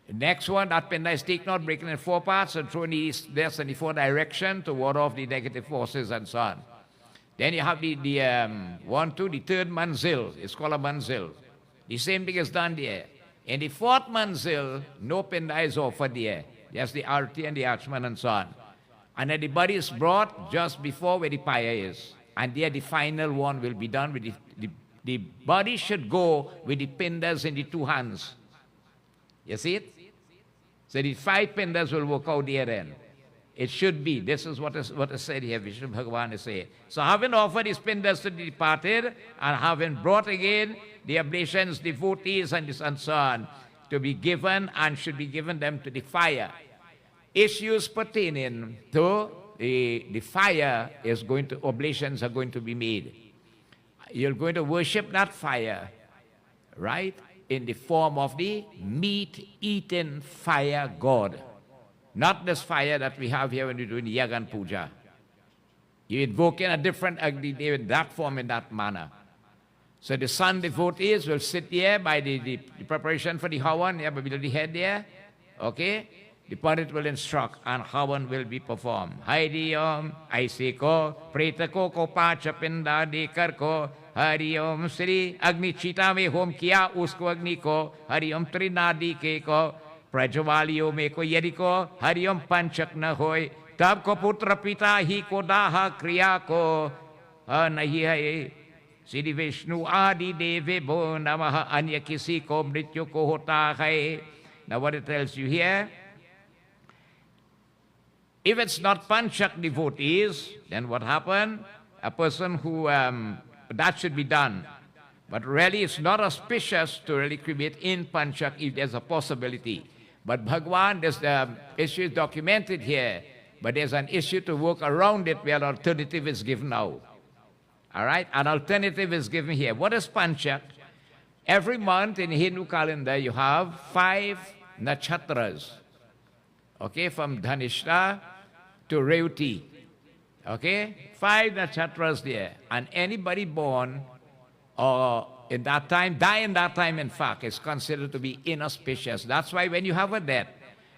The next one, that pinda is taken out, breaking in 4 parts, and thrown in the east, west, and the 4 direction to ward off the negative forces and so on. Then you have the 3rd manzil. It's called a manzil. The same thing is done there. In the 4th manzil, no pinda is offered there. There's the arti and the archman and so on. And then the body is brought just before where the pyre is. And there the final one will be done with the body should go with the pindars in the 2 hands. You see it? So the 5 pindars will work out there then. It should be. This is what is said here. Vishnu Bhagavan is saying. So having offered his pindars to the departed and having brought again the oblations, devotees and so on to be given and should be given them to the fire. Issues pertaining to the fire is going to, oblations are going to be made. You're going to worship that fire, right? In the form of the meat-eating fire god. Not this fire that we have here when we do in Yagan Puja. You invoke in a different Agni Dev in that form, in that manner. So the Sant devotees will sit here by the preparation for the Havan, yeah, below the head there. Okay? The Pandit will instruct and Havan will be performed. Hari Om, Aise ko, Preta ko pacha pinda dekar ko, Hari Om Sri, Agni Chita mein hom kiya, usko Agni ko, Hari Om Trinadi ke ko, Prajwaliyo mein ko yadi ko, Hari Om Panchak na hoy, tab ko putra pita hi ko daha kriya ko, nahi hai, Sri Vishnu Adi Deve Bo Namaha Anya Kisi ko Mrityu ko hota hai. Now what it tells you here, if it's not Panchak devotees, then what happened? A person who, that should be done. But really it's not auspicious to really cremate in Panchak if there's a possibility. But Bhagwan, there's the issue is documented here, but there's an issue to work around it where an alternative is given now. All right? An alternative is given here. What is Panchak? Every month in Hindu calendar, you have 5 nakshatras. Okay, from Dhanishta to Revati. Okay, 5 nakshatras there. And anybody born or in that time, die in that time, in fact, is considered to be inauspicious. That's why when you have a death,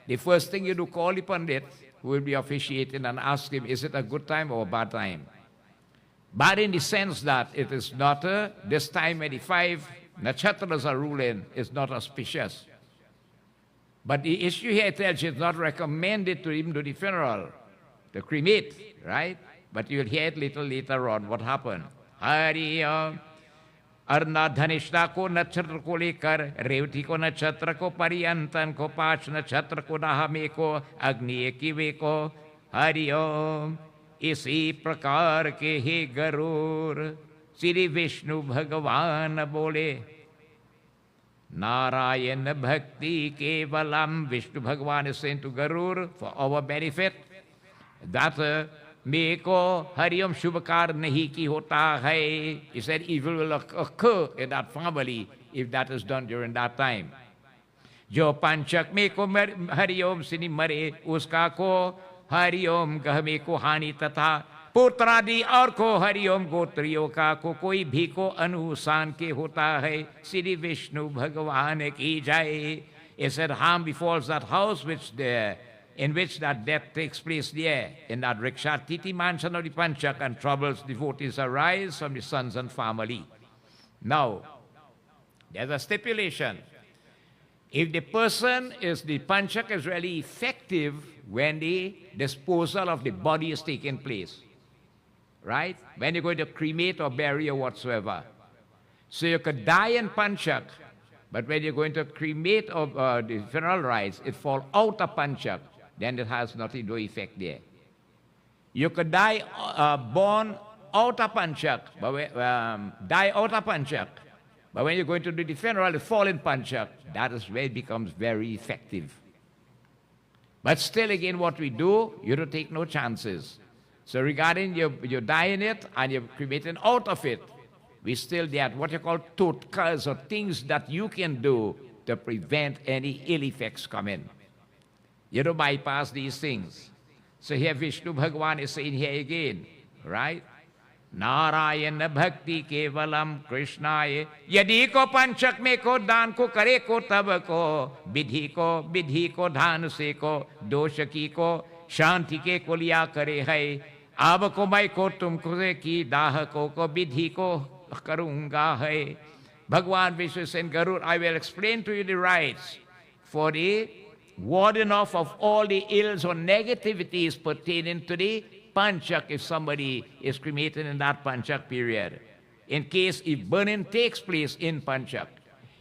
the first thing you do, call the Pandit, who will be officiating, and ask him, is it a good time or a bad time? Bad in the sense that it is not this time when the 5 nakshatras are ruling is not auspicious. But the issue here tells you it's not recommended to even do the funeral, to cremate, right? But you'll hear it little later on what happened. Hari अर्ना धनिष्ठा को नक्षत्र को लेकर रेवती को नक्षत्र को परियंतन को 5 नक्षत्र को नाहमे को अग्नि किवे को हरिओम। इसी प्रकार के हे गरुड़ श्री विष्णु भगवान बोले, नारायण भक्ति केवलम। विष्णु भगवान is saying to Garur for our benefit that मे को हरिओम शुभ कार्य नहीं की होता है. He said evil will occur in that family if that is done during that time. जो पंचक में को हरिओम सिनी मरे उसका को हरिओम गह में को हानि तथा पुत्रादि और को हरिओम गोत्रियों का को कोई भी को अनुसान के होता है. श्री विष्णु भगवान की जय. He said harm befalls that house in which that death takes place there, in that Rikshati mansion of the Panchak, and troubles devotees arise from the sons and family. Now, there's a stipulation. If the person is, the Panchak is really effective when the disposal of the body is taking place, right? When you're going to cremate or bury or whatsoever. So you could die in Panchak, but when you're going to cremate or the funeral rites, it falls out of Panchak, then it has nothing to effect there. You could die born out of Panchak, but die out of Panchak, but when you're going to do the funeral, it falls in Panchak. That is where it becomes very effective. But still, again, what we do, you don't take no chances. So regarding you die in it and you're cremating out of it, we still get what you call totkas, or things that you can do to prevent any ill effects coming. You don't bypass these things. So here Vishnu Bhagavan is saying here again, right? Narayana bhakti kevalam Krishnaye. Yadi ko panchak me ko dan ko kare ko tab ko vidhi ko dhan se ko doshaki ko shanti ke ko liya kare hai. Ab ko mai ko tumko se ki dah ko vidhi ko karunga hai. Bhagwan Vishnu said, Garud, I will explain to you the rites for the warding off of all the ills or negativities pertaining to the Panchak if somebody is cremated in that Panchak period. In case if burning takes place in Panchak.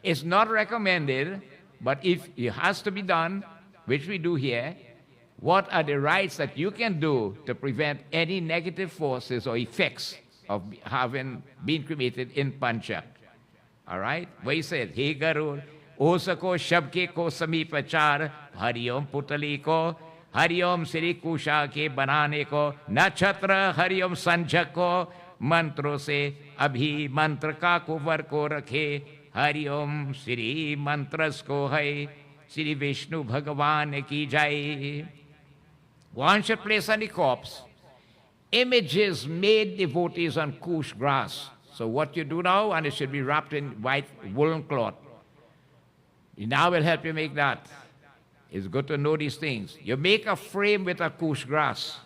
It's not recommended, but if it has to be done, which we do here, what are the rites that you can do to prevent any negative forces or effects of having been cremated in Panchak? All right? Where he said, Hey Garud, ओस को शब्के को समीपचार हरिओम पुतली को हरिओम श्री कुशा के बनाने को नक्षत्र हरिओम संझक को मंत्रों से अभी मंत्र का कुवर को रखे हरिओम श्री मंत्रस को है श्री विष्णु भगवान की जय. One should place on the corpse images made devotees on kush grass. So what you do now, and it should be wrapped in white woolen cloth. Now will help you make that. It's good to know these things. You make a frame with a kush grass,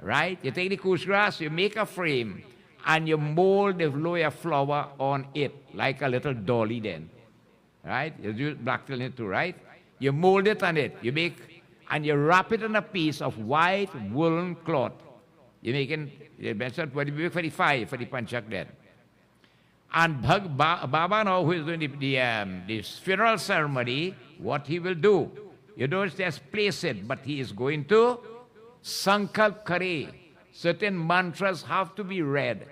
right? You take the kush grass, you make a frame, and you mold the lower flower on it, like a little dolly then, right? You do black till it too, right? You mold it on it, you make, and you wrap it in a piece of white woolen cloth. You make it, you mentioned what you make for the fire, for the Panchak then. And Baba now, who is doing the funeral ceremony, what he will do, you don't just place it, but he is going to sankalp kare. Certain mantras have to be read,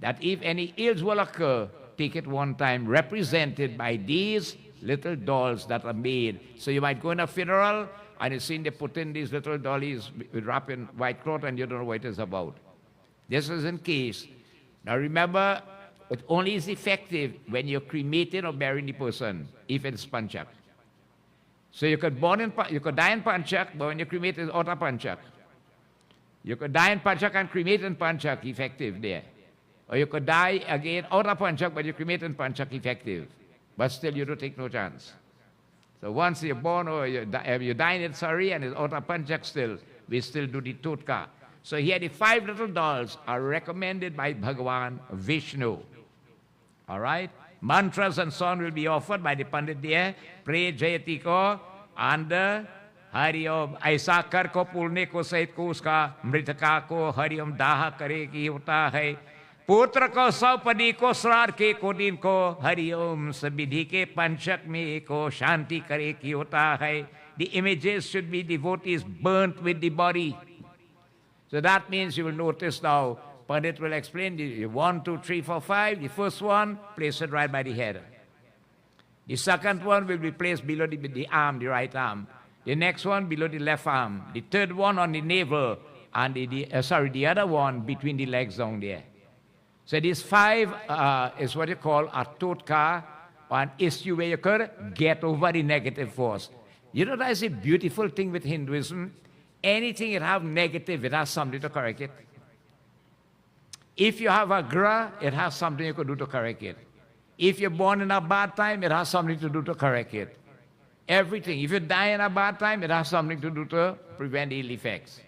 that if any ills will occur, take it one time, represented by these little dolls that are made. So you might go in a funeral, and you see they put in these little dollies wrapped in white cloth, and you don't know what it is about. This is in case. Now remember, it only is effective when you're cremating or burying the person, if it's panchak. So you could die in panchak, but when you cremate, it's ota panchak. You could die in panchak and cremate in panchak, effective there. Or you could die again out of panchak, but you cremate in panchak, effective. But still you don't take no chance. So once you're born or you die in it, sorry, and it's out of panchak still, we still do the totka. So here the 5 little dolls are recommended by Bhagavan Vishnu. All right? Mantras and so on will be offered by the Pandit there. Pray Jayati ko and Hari Om, ऐसा कर को पूर्णे को सहित को उसका मृतका को हरि ओम दाह करे की होता है पुत्र को सौपदी को श्रार के को दिन को हरि ओम सविधि के पंचक में को शांति करे की होता है. The images should be devotees burnt with the body. So that means you will notice now, Pandit will explain the 1, 2, 3, 4, 5. The first one, place it right by the head. The second one will be placed below the arm, the right arm. The next one below the left arm. The third one on the navel. And the other one between the legs down there. So these 5 is what you call a totka, or an issue where you could get over the negative force. You know, that's a beautiful thing with Hinduism. Anything it have negative, it has something to correct it. If you have a gra, it has something you could do to correct it. If you're born in a bad time, it has something to do to correct it. Everything. If you die in a bad time, it has something to do to prevent ill effects.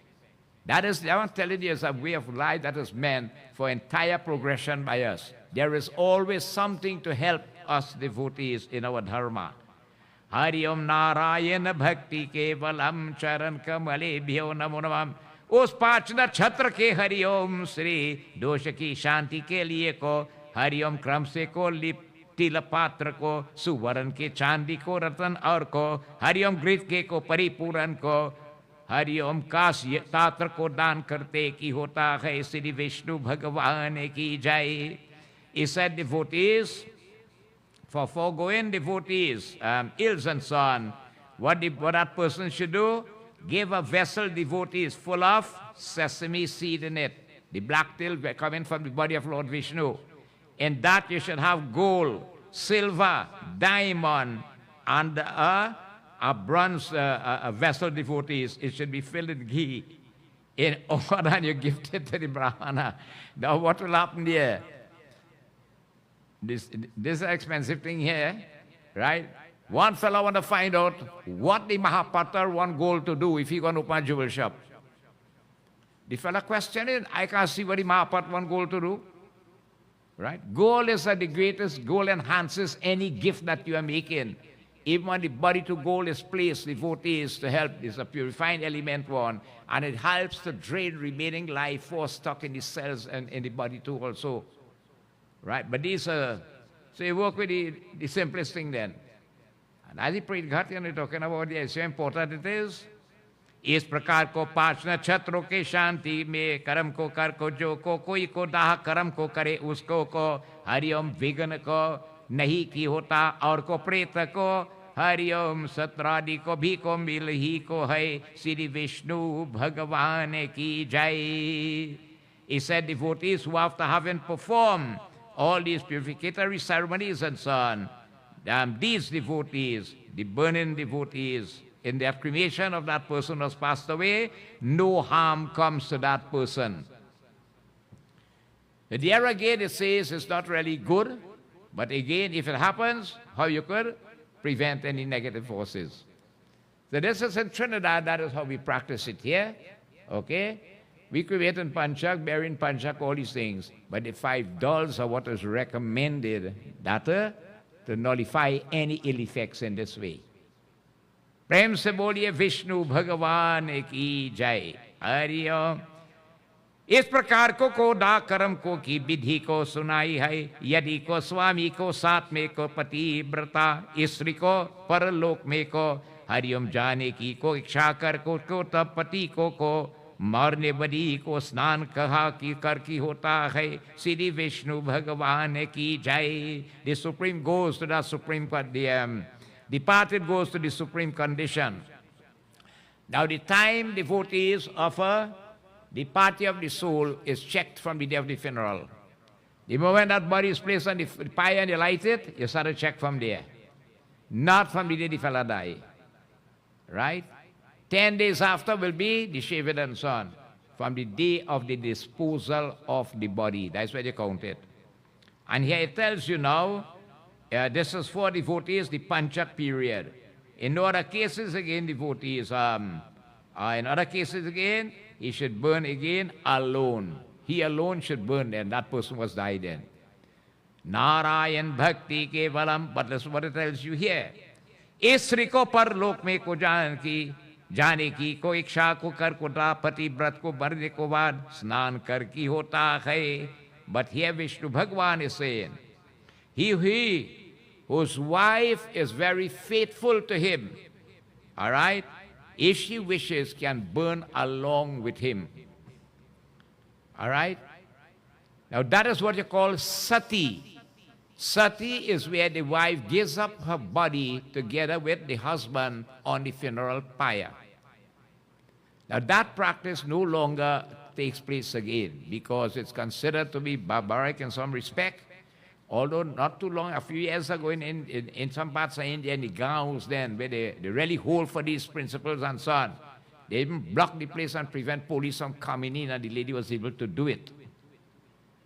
That is, I want to tell you, is a way of life that is meant for entire progression by us. There is always something to help us devotees in our dharma. Hari Om Narayana Bhakti Kevalam Charan Kamale Bhyo Namo Namam. उस 5 नक्षत्र के हरि ओम श्री दोष की शांति के लिए को हरि ओम क्रम से को लिप तिल पात्र को सुवर्ण के चांदी को रतन और को हरि ओम घृत के को परिपूर्ण को हरि ओम काश तात्र को दान करते की होता है श्री विष्णु भगवान की जय. He said devotees, for foregoing devotees, ills and so on, what that person should do, give a vessel devotees full of sesame seed in it, the black till coming from the body of Lord Vishnu. In that you should have gold, silver, diamond, and a bronze vessel devotees. It should be filled with ghee. In order and you gift it to the Brahmana. Now what will happen here? This is an expensive thing here, right? One fellow want to find out what the Mahapatar want gold to do if he going to open a jewel shop. The fellow questioned, I can't see what the Mahapat want gold to do. Right? Gold is the greatest. Gold enhances any gift that you are making. Even when the body to gold is placed, devotees to help, is a purifying element one, and it helps to drain remaining life force stuck in the cells and in the body too also. Right? But these are, so you work with the simplest thing then. And as he prayed Ghati, and talking about the so important it is, इस प्रकार को 5 नक्षत्रों के शांति में कर्म को कर को जो को कोई को दाह कर्म को करे उसको को हरिओम विघ्न को नहीं की होता और को प्रेत को हरिओम सत्रादि को भी को मिल ही को है श्री विष्णु भगवान की जय. He said devotees who after having performed all these purificatory ceremonies and so on, these devotees, the burning devotees, in the cremation of that person who has passed away, no harm comes to that person. There again it says it's not really good, but again if it happens, how you could prevent any negative forces. So this is in Trinidad, that is how we practice it here. Okay? We cremate in Panchak, bury in Panchak, all these things. But the $5 are what is recommended, that to nullify any ill effects in this way. प्रेम से बोलिए विष्णु भगवान की जय. हरि ओम. इस प्रकार को दा कर्म को की विधि को सुनाई है. यदि को स्वामी को साथ में को पति व्रता स्त्री को परलोक में को हरि ओम जाने की को इच्छा कर को तब पति को मारने बदी को स्नान कहा कि कर की होता है श्री विष्णु भगवान की जय. The supreme goes to the supreme departed goes to the supreme condition. Now the time devotees offer the party of the soul is checked from the day of the funeral. The moment that body is placed on the fire and you light it, you start to check from there. Not from the day the fella died. Right? 10 days after will be the shaving and so on. From the day of the disposal of the body. That's where you count it. And here it tells you now, this is for devotees, the Panchak period. In other cases, again, devotees, in other cases, again, he should burn again alone. He alone should burn then. That person was died then. Narayan Bhakti Kevalam, but that's what it tells you here. Isri ko parlok mein ko jaan ki, जाने की को इच्छा को कर कुटा पति व्रत को मरने को बाद स्नान कर की होता है. But here Vishnu Bhagwan is saying, he whose wife is very faithful to him, all right, if she wishes, can burn along with him. All right? Now that is what you call sati. Sati is where the wife gives up her body together with the husband on the funeral pyre. Now that practice no longer takes place again because it's considered to be barbaric in some respect. Although not too long, a few years ago in some parts of India, in the gowns then, where they really hold for these principles and so on, they even block the place and prevent police from coming in, and the lady was able to do it.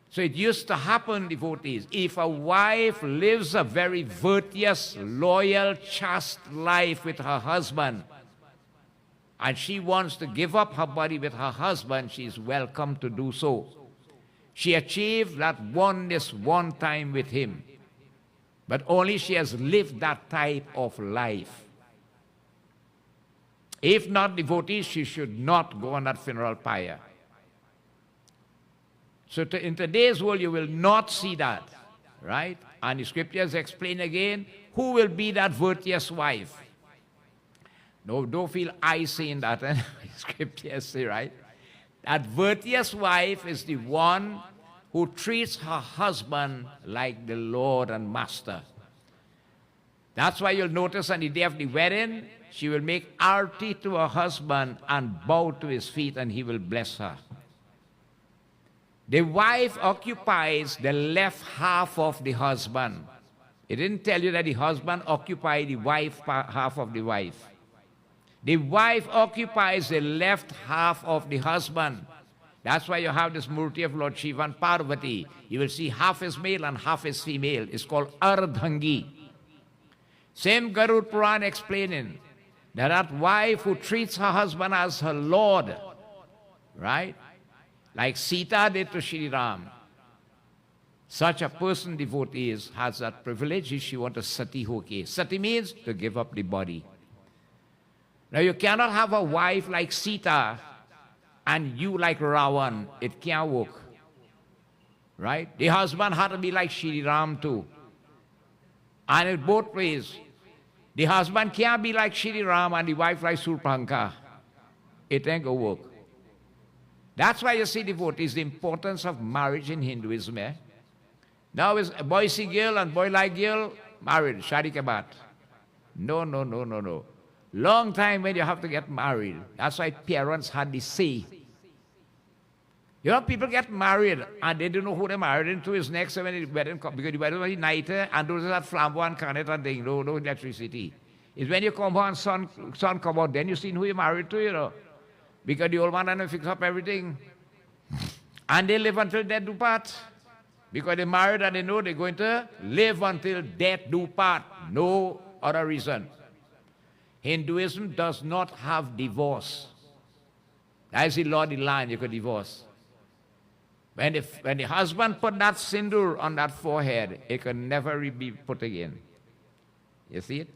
So it used to happen, devotees, if a wife lives a very virtuous, loyal, chaste life with her husband, and she wants to give up her body with her husband, she is welcome to do so. She achieved that oneness one time with him, but only she has lived that type of life. If not devotees, she should not go on that funeral pyre. So in today's world, you will not see that, right? And the scriptures explain again, who will be that virtuous wife? No, don't feel I saying that. Scriptures say, right? That virtuous wife is the one who treats her husband like the Lord and Master. That's why you'll notice on the day of the wedding, she will make arti to her husband and bow to his feet, and he will bless her. The wife occupies the left half of the husband. It didn't tell you that the husband occupied the wife half of the wife. The wife occupies the left half of the husband. That's why you have this murti of Lord Shiva and Parvati. You will see half is male and half is female. It's called Ardhangi. Same Garuda Purana explaining that that wife who treats her husband as her Lord, right? Like Sita did to Shri Ram. Such a person, devotees, has that privilege if she wants to sati hoke. Sati means to give up the body. Now you cannot have a wife like Sita and you like Ravan. It can't work. Right? The husband had to be like Shri Ram too. And in both ways, the husband can't be like Shri Ram and the wife like Surpanka. It ain't gonna work. That's why you see, devotees, the importance of marriage in Hinduism. Now is a boy see girl and boy like girl, married, shadi ke baat. No. Long time when you have to get married. That's why parents had the say. You know, people get married and they don't know who they're married into is next when the wedding comes. Because the wedding was night and those that flamboyant canet and thing, no electricity. It's when you come home, sun come out, then you see who you're married to, you know. Because the old man and fix up everything. And they live until death do part. Because they're married and they know they're going to live until death do part. No other reason. Hinduism does not have divorce. That is the law of the land, you could divorce. When the husband put that sindur on that forehead, it can never be put again. You see it?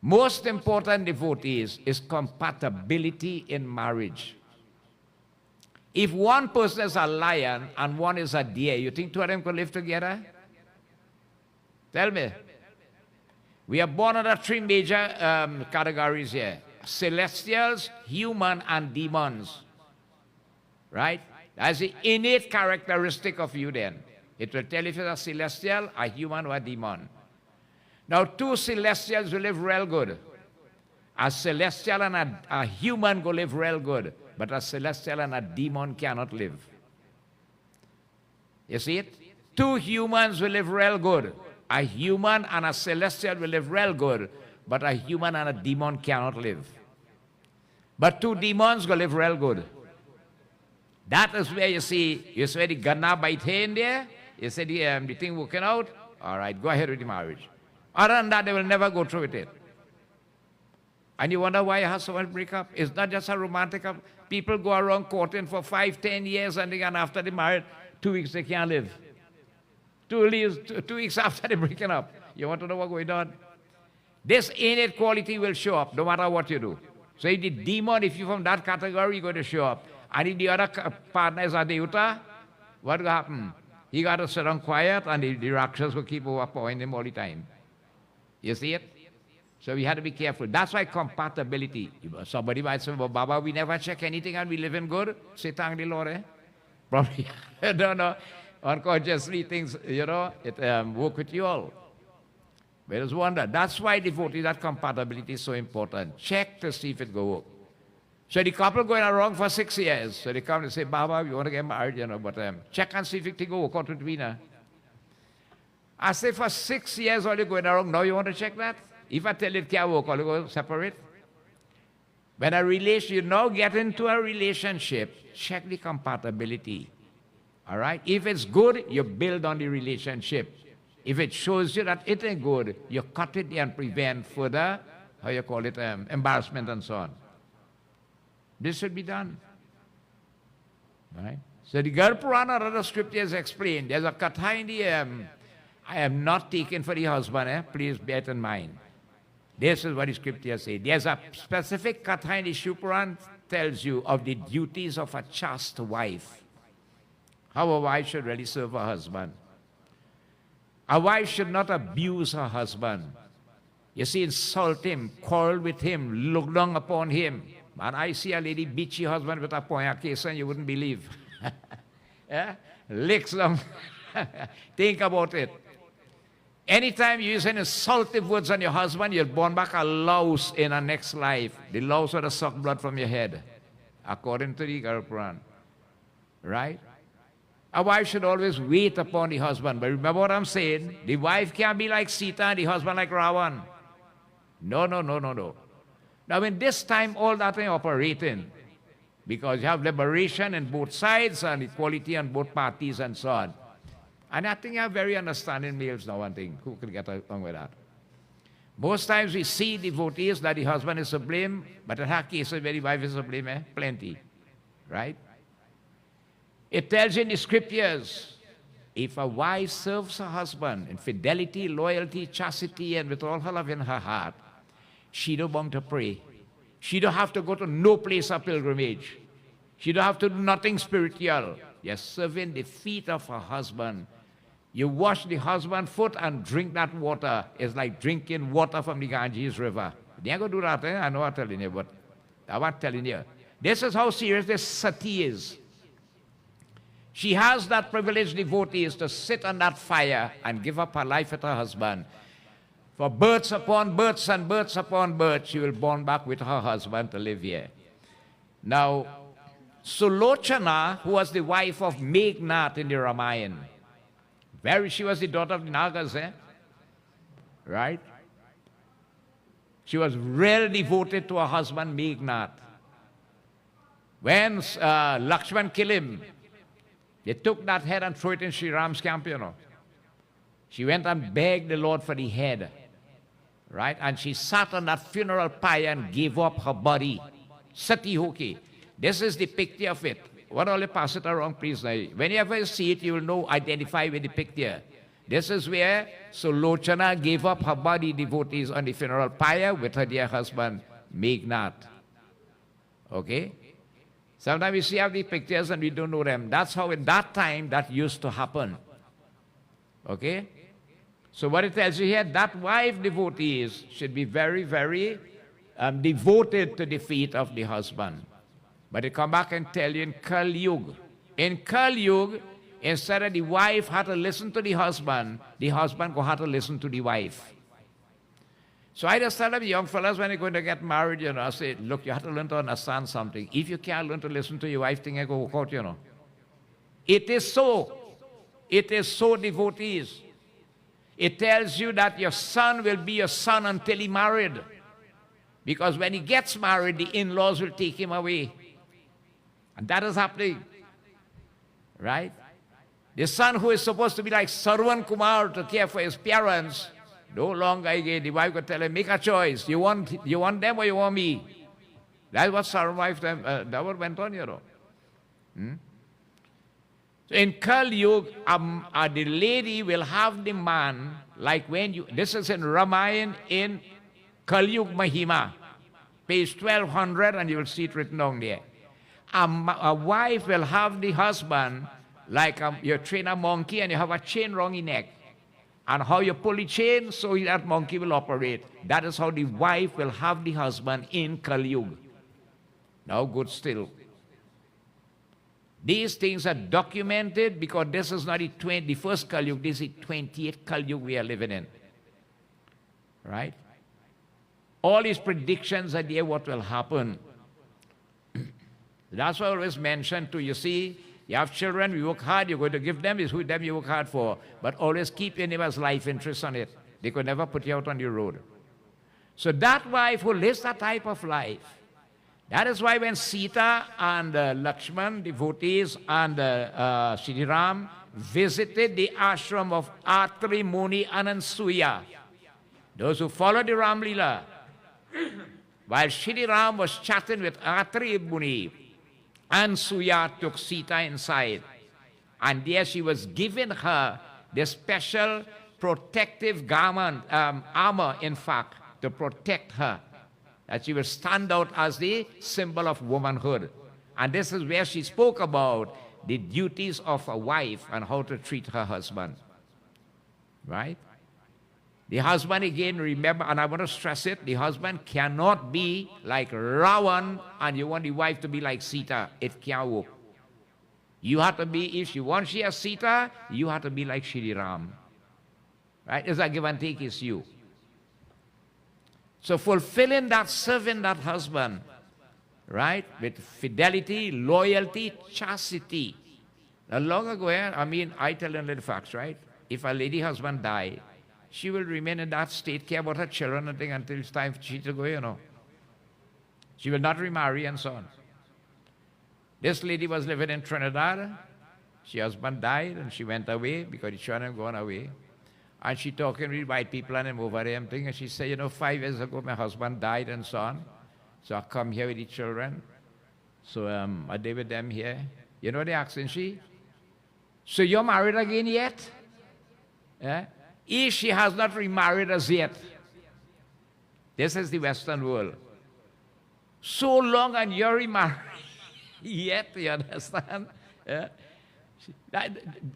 Most important, devotees, is compatibility in marriage. If one person is a lion and one is a deer, you think two of them could live together? Tell me. We are born under three major categories here. Celestials, human, and demons. Right? That's the innate characteristic of you then. It will tell if you're a celestial, a human, or a demon. Now, two celestials will live real good. A celestial and a human will live real good. But a celestial and a demon cannot live. You see it? Two humans will live real good. A human and a celestial will live real good, but a human and a demon cannot live. But two demons will live real good. That is where you see the Ghana bite in there. You say the thing working out. All right, go ahead with the marriage. Other than that, they will never go through with it. And you wonder why you have so much breakup? It's not just a romantic. People go around courting for 5, 10 years, and after they married, 2 weeks they can't live. 2 weeks after they're breaking up. You want to know what's going on? This innate quality will show up no matter what you do. So if the demon, if you're from that category, you're going to show up. And if the other partner is a Devuta, what will happen? He got to sit down quiet, and the Rakshas will keep overpowering him all the time. You see it? So we had to be careful. That's why compatibility. Somebody might say, well, Baba, we never check anything and we live in good. Say, thank the Lord, eh? Probably, I don't know. Unconsciously things, it work with you all. But it's wonder. That's why devotee, that compatibility is so important. Check to see if it go work. So the couple going along for 6 years. So they come and say, Baba, we want to get married, but check and see if it go work out between us. I say for 6 years all you're going around, now you want to check that? If I tell you it can't work, all you go separate. When you now get into a relationship, check the compatibility. All right? If it's good, you build on the relationship. If it shows you that it ain't good, you cut it and prevent further, embarrassment and so on. This should be done. All right? So the Garuda Purana and other scriptures explain. There's a katha in the I am not taken for the husband, please bear it in mind. This is what the scriptures say. There's a specific katha in the Shiv Puran tells you of the duties of a chaste wife. How a wife should really serve her husband. A wife should not abuse her husband. You see, insult him, quarrel with him, look down upon him. And I see a lady beat your husband with a pointed case and you wouldn't believe. Licks them. Think about it. Anytime you use any insultive words on your husband, you're born back a louse in a next life. The louse will suck blood from your head, according to the Garuda Purana. Right? A wife should always wait upon the husband. But remember what I'm saying? The wife can't be like Sita and the husband like Ravan. No. Now, in this time, all that ain't operating. Because you have liberation in both sides and equality on both parties and so on. And I think you have very understanding males now, one thing. Who could get along with that? Most times we see devotees that the husband is to blame, but in her case, where the wife is to blame, plenty. Right? It tells you in the scriptures, if a wife serves her husband in fidelity, loyalty, chastity, and with all her love in her heart, she don't want to pray. She don't have to go to no place of pilgrimage. She don't have to do nothing spiritual. You're serving the feet of her husband. You wash the husband's foot and drink that water. It's like drinking water from the Ganges River. They ain't going to do that, I know I'm telling you, but I'm not telling you. This is how serious this sati is. She has that privilege, devotees, to sit on that fire and give up her life with her husband. For births upon births and births upon births, she will born back with her husband to live here. Now, Sulochana, who was the wife of Meghnad in the Ramayana, she was the daughter of the Nagas, right? She was really devoted to her husband Meghnad. When Lakshman killed him, they took that head and threw it in Sri Ram's camp, She went and begged the Lord for the head, right? And she sat on that funeral pyre and gave up her body. Sati Hoki. This is the picture of it. What all you pass it around, please. Whenever you see it, you will know, identify with the picture. This is where Sulochana gave up her body, devotees, on the funeral pyre with her dear husband, Meghnad. Okay? Sometimes we see the pictures and we don't know them. That's how in that time that used to happen. Okay? So what it tells you here, that wife devotees should be very, very devoted to the feet of the husband. But they come back and tell you in Kali Yuga. In Kali Yuga, instead of the wife had to listen to the husband will have to listen to the wife. So I just tell them, young fellas, when you're going to get married, I say, look, you have to learn to understand something. If you can't learn to listen to your wife, thing I go out, It is so. It is so, devotees. It tells you that your son will be your son until he married. Because when he gets married, the in-laws will take him away. And that is happening. Right? The son who is supposed to be like Sarwan Kumar to care for his parents, no longer again. The wife could tell him, make a choice. You want them or you want me? That's what Sarwan wife, that what went on, you know. So in Kali Yuga, the lady will have the man, like when you, this is in Ramayana in Kali Yuga Mahima, page 1200, and you will see it written down there. A wife will have the husband like you train a monkey and you have a chain around his neck. And how you pull the chain, so that monkey will operate. That is how the wife will have the husband in Kali Yuga. Now good still. These things are documented because this is not the first Kali Yuga, this is the 28th Kali Yuga we are living in. Right? All these predictions are there what will happen. That's why I always mention to you, see, you have children, you work hard, you're going to give them, it's who them you work hard for. But always keep your neighbor's life interest on it. They could never put you out on the road. So that wife who lives that type of life, that is why when Sita and Lakshman, devotees, and Shri Ram visited the ashram of Atri Muni and Ansuya, those who followed the Ram Leela, while Shri Ram was chatting with Atri Muni, Ansuya took Sita inside, and there she was given her the special protective garment, armor, in fact, to protect her, that she will stand out as the symbol of womanhood. And this is where she spoke about the duties of a wife and how to treat her husband. Right? The husband, again, remember, and I want to stress it, the husband cannot be like Ravan and you want the wife to be like Sita. It can't work. You have to be, if you want she as Sita, you have to be like Shri Ram. Right? It's a give and take, is you. So fulfilling that, serving that husband, right, with fidelity, loyalty, chastity. Now, long ago, I tell them little facts, right? If a lady husband died, she will remain in that state, care about her children and thing until it's time for she to go, you know. She will not remarry and so on. This lady was living in Trinidad. Her husband died and she went away because the children had gone away. And she talking with white people and them over there and thing. And she said, 5 years ago my husband died and so on. So I come here with the children. So I live with them here. You know the accent she? So you're married again yet? Yeah? If she has not remarried as yet. This is the Western world. So long and you're remarried yet, you understand? Yeah?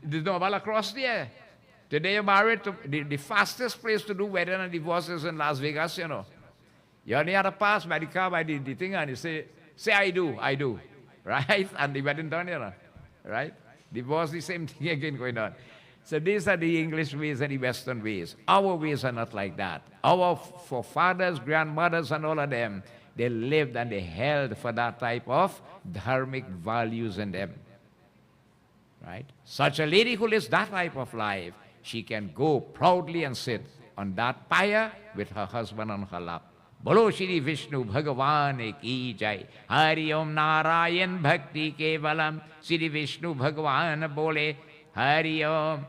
There's nobody across there. Today you're married to the fastest place to do wedding and divorce is in Las Vegas, you know. You only have to pass by the car, by the thing, and you say I do. Right? And the wedding done, you know. Right? Divorce, the same thing again going on. So these are the English ways and the Western ways. Our ways are not like that. Our forefathers, grandmothers, and all of them, they lived and they held for that type of dharmic values in them. Right? Such a lady who lives that type of life, she can go proudly and sit on that pyre with her husband on her lap. Bolo Shri Vishnu Bhagavan ki jai. Hari Om Narayan Bhakti Kevalam. Shri Vishnu Bhagavan bole. Hari Om.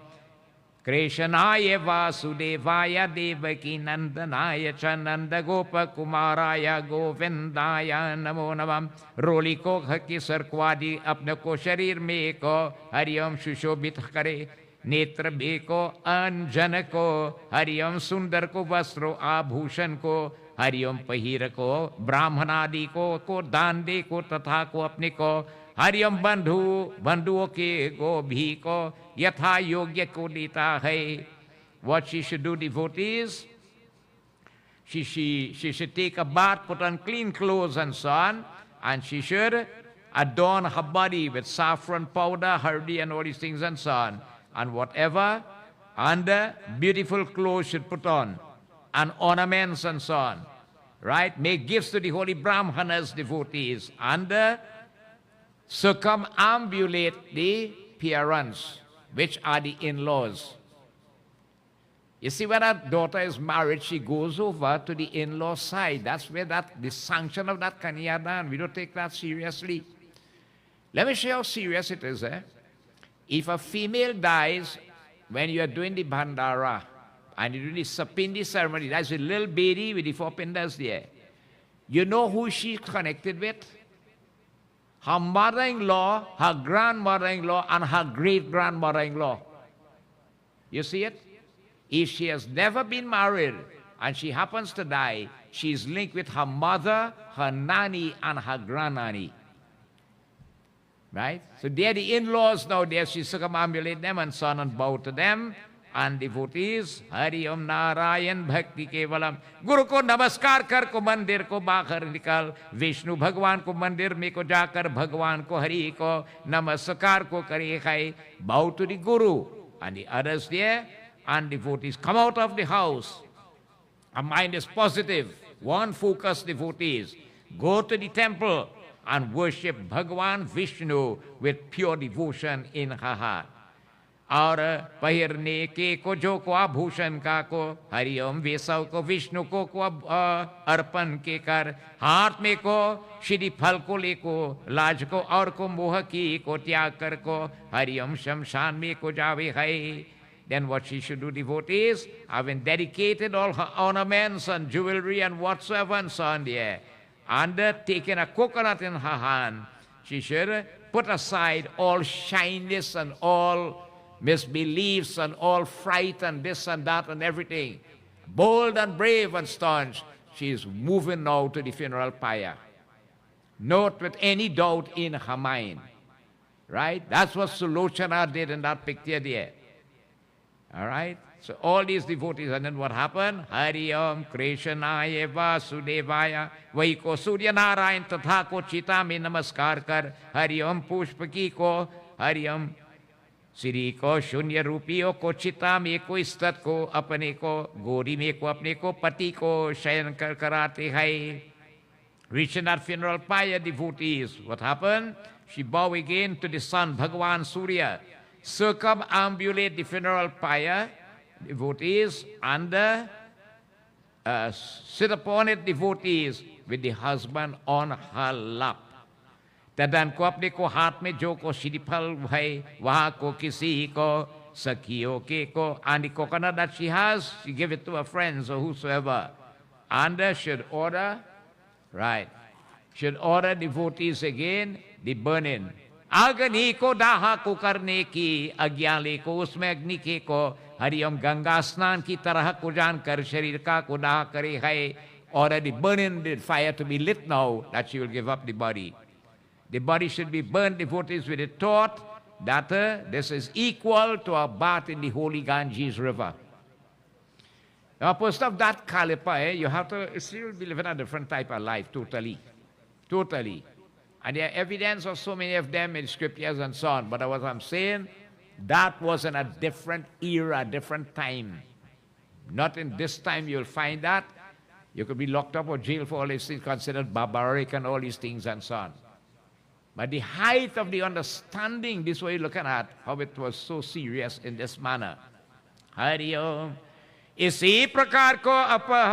Krishnaya Vasudevaya Devaki Nandanaya Chananda Gopa Kumaraya Govindaya Namo Navam. Roli ko haki sarkwadi apne ko sharir me ko. Hari Om Shushobit kare. नेत्र बे को अंजन को हरिओम सुंदर को वस्त्रो आभूषण को हरिओम पहिर को ब्राह्मणादि को दान दे को तथा को अपने को हरिओम बंधुओं के को भी को यथा योग्य को देता है. What she should do, devotees? She should take a bath, put on clean clothes and so on, and she should adorn her body with saffron powder, hardi and all these things and so on. And whatever, and beautiful clothes should put on, and ornaments and so on. Right? Make gifts to the holy Brahmanas, devotees, and circumambulate the appearance. which are the in-laws. You see, when a daughter is married, she goes over to the in-law side. That's where the sanction of that kanya done. We don't take that seriously. Let me show you how serious it is. If a female dies when you are doing the bandara and you do the sapindi ceremony, that's a little baby with the four pindas there. You know who she's connected with? Her mother-in-law, her grandmother-in-law, and her great-grandmother-in-law. You see it? If she has never been married and she happens to die, she is linked with her mother, her nanny, and her grandnanny. Right? So they're the in-laws now. There she circumambulate them and so on and bow to them. And devotees, Hari Om Narayan Bhakti Kevalam. Guru ko namaskar kar ko mandir ko bahar nikal. Vishnu Bhagwan ko mandir mein ko jaakar Bhagwan ko Hari ko namaskar ko kare khai. Bow to the Guru. And the others there, and devotees come out of the house. Our mind is positive. One focus devotees. Go to the temple and worship Bhagwan Vishnu with pure devotion in her heart. और पहिरने के को जो को आभूषण का को हरिओम वेसव को विष्णु को अर्पण के कर हाथ में को श्री फल को ले को लाज को और को मोह की को त्याग कर को हरिओम शमशान में को जावे है. Then what she should do, devotees, having dedicated all her ornaments and jewelry and whatsoever and so on there, and taken a coconut in her hand, she should put aside all shyness and all misbeliefs and all fright and this and that and everything. Bold and brave and staunch, she is moving now to the funeral pyre. Not with any doubt in her mind. Right? That's what Sulochana did in that picture there. All right? So all these devotees, and then what happened? Hari Om Krishnaya Vasudevaya Vaiko Surya Narayan Tatha ko Chita mein namaskar kar Hari Om Pushpaki ko Hari Om Shri को शून्य रूपियों को चिता में को स्थित को अपने को गोरी में को अपने को पति को शयन कर कराते हैं. Reaching that funeral pyre, devotees, what happened? She bow again to the sun, Bhagwan Surya, circumambulate the funeral pyre, devotees, and sit upon it, devotees, with the husband on her lap. तदन को अपने को हाथ में जो को श्रीफल है वहाँ को किसी को सखियों के को and the coconut that she has, she give it to her friends or whosoever. And should order, right, should order devotees again the burning. अग्नि को दाह को करने की अज्ञानी को उसमें अग्नि के को हरिओम गंगा स्नान की तरह को जानकर शरीर का को दाह करे है. Already burning the fire to be lit now that she will give up the body. The body should be burned, devotees, with the thought that this is equal to a bath in the holy Ganges river. Now, post of that caliber, you have to still be living a different type of life, totally. Totally. And there are evidence of so many of them in scriptures and so on. But what I'm saying, that was in a different era, different time. Not in this time you'll find that. You could be locked up or jailed for all these things, considered barbaric and all these things and so on. But the height of the understanding, this way looking at how it was so serious in this manner. Hari Om. इसी प्रकार को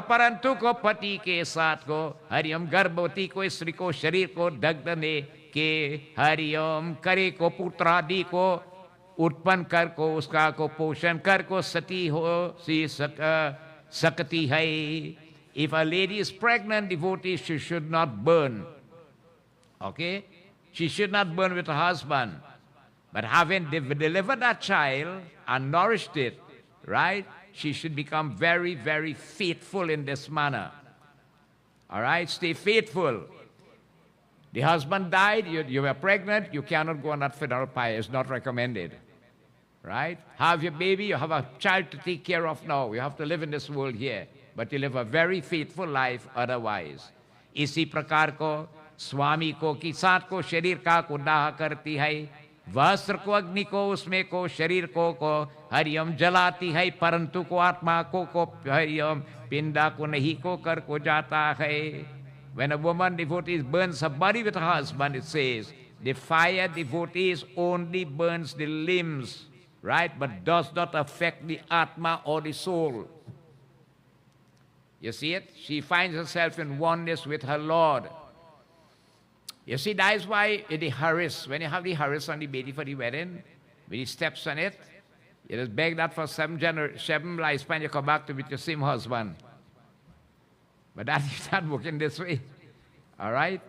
परंतु को पति के साथ को हरि ओम गर्भवती को स्त्री को शरीर को दग्धने के हरि ओम करे को पुत्रादि को उत्पन्न कर को उसका को पोषण कर को सती हो सी सकती है. If a lady is pregnant, devotee, she should not burn. Okay? She should not burn with her husband. But having delivered that child and nourished it, right, she should become very, very faithful in this manner. All right? Stay faithful. The husband died, you were pregnant, you cannot go on that funeral pyre. It's not recommended. Right? Have your baby, you have a child to take care of now. You have to live in this world here. But you live a very faithful life otherwise. इसी प्रकार को स्वामी को की साथ को शरीर का को दाह करती है. वस्त्र को अग्नि को उसमें को शरीर को हरिओम जलाती है, परंतु को आत्मा को हरिओम पिंडा को नहीं को कर को जाता है. When a woman devotees burns her body with her husband, it says, the fire devotees only burns the limbs right? But does not affect the Atma or the soul. You see it? She finds herself in oneness with her Lord. You see, that is why in the haris, when you have the haris on the baby for the wedding, when he steps on it, you just beg that for 7 lifespan you come back to with your same husband. But that is not working this way. All right?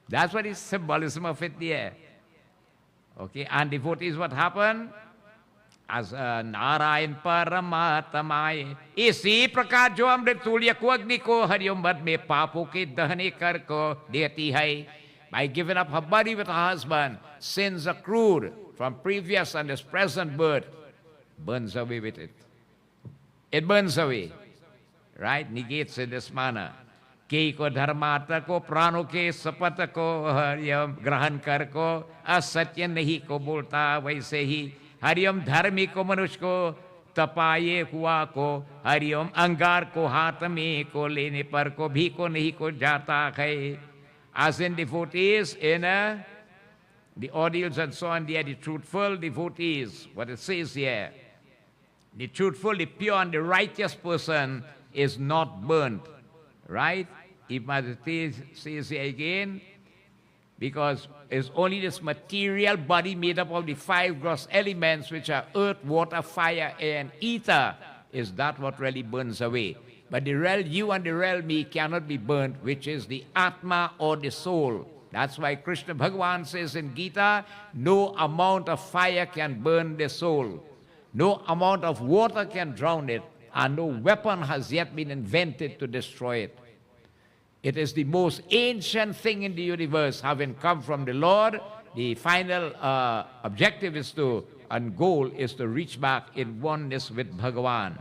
That's what is symbolism of it there. Okay, and devotees, what happened? As Narayan परमात्माए इसी प्रकार जो अमृत तुल्य को अग्नि को हरिओम मद में पापों के दहने कर को देती है. By giving up her body with her husband, sins accrued from previous and this present birth burns away with it. It burns away, right? Negates in this manner. के को धर्मार्थ को प्राणों के शपथ को हरिओम ग्रहण कर को असत्य नहीं को बोलता, वैसे ही हरिओम धर्मी को मनुष्य को तपाए हुआ को हरिओम अंगार को हाथ में को लेने पर को भी को नहीं को जाता है. As in devotees in the ordeals and so on, they are the truthful devotees. What it says here, the truthful, the pure and the righteous person is not burnt, right? If Majesty says here again, because it's only this material body made up of the 5 gross elements, which are earth, water, fire, air, and ether, is that what really burns away. But the real you and the real me cannot be burnt, which is the Atma or the soul. That's why Krishna Bhagavan says in Gita, no amount of fire can burn the soul. No amount of water can drown it, and no weapon has yet been invented to destroy it. It is the most ancient thing in the universe, having come from the Lord. The final objective is to, and goal is to reach back in oneness with Bhagavan.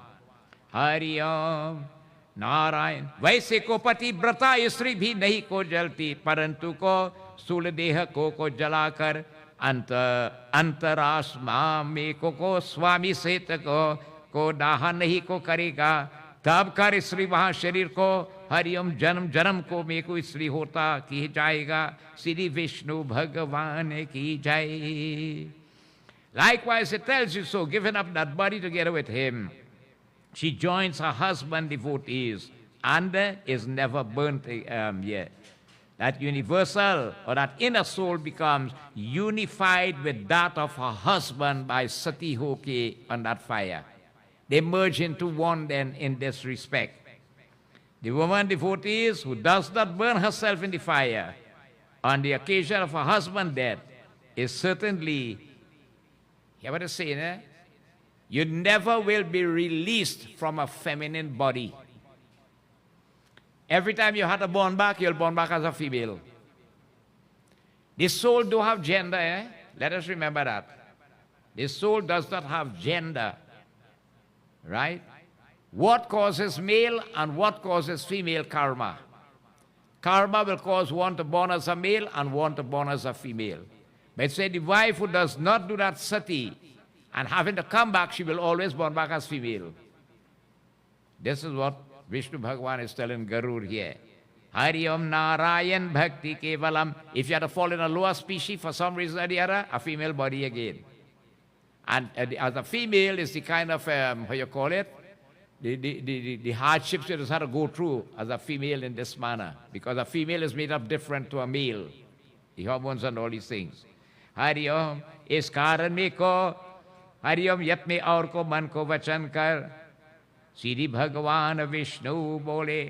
Hari Om Narayan. वैसे को पति व्रता स्त्री भी नहीं को जलती, परंतु को स्थूल देह को जलाकर अंतरात्मा में को स्वामी सहित को दाह नहीं को करेगा, तब कर स्त्री वहाँ शरीर को हरिओम जन्म जन्म को में को स्त्री होता की जाएगा. श्री विष्णु भगवान की जय. Likewise, it tells you so, giving up that body together with him, she joins her husband devotees and is never burnt yet. That universal or that inner soul becomes unified with that of her husband by sati hoke on that fire. They merge into one then in this respect. The woman devotees who does not burn herself in the fire on the occasion of her husband's death is certainly, hear what I say, eh? You never will be released from a feminine body. Every time you have to born back, you'll born back as a female. The soul do have gender, eh? Let us remember that. The soul does not have gender, right? What causes male and what causes female karma? Karma will cause one to born as a male and one to born as a female. But say the wife who does not do that sati, and having to come back, she will always born back as female. This is what Vishnu Bhagavan is telling Garuda here. Hari Om Narayan Bhakti Kevalam. If you had to fall in a lower species for some reason or the other, a female body again. And as a female is the kind of, how you call it, the hardships you just have to go through as a female in this manner. Because a female is made up different to a male. The hormones and all these things. Hari Om, is karan mein ko Hariom यत में और को मन को वचन कर श्री भगवान विष्णु बोले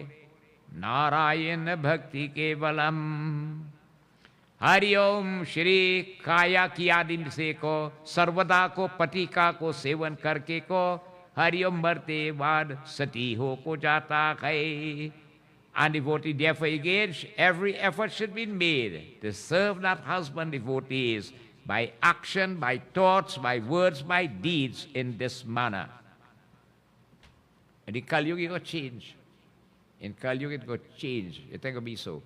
नारायण भक्ति केवलम. हरिओम श्री काया की आदि से को सर्वदा को पतिका को सेवन करके को हरिओम मरते बाद सती हो को जाता है. And devotee therefore engaged, every effort should be made to serve that husband devotees by action, by thoughts, by words, by deeds in this manner. And in Kali Yuga it got change. In Kali Yuga it got change. It ain't gonna be so.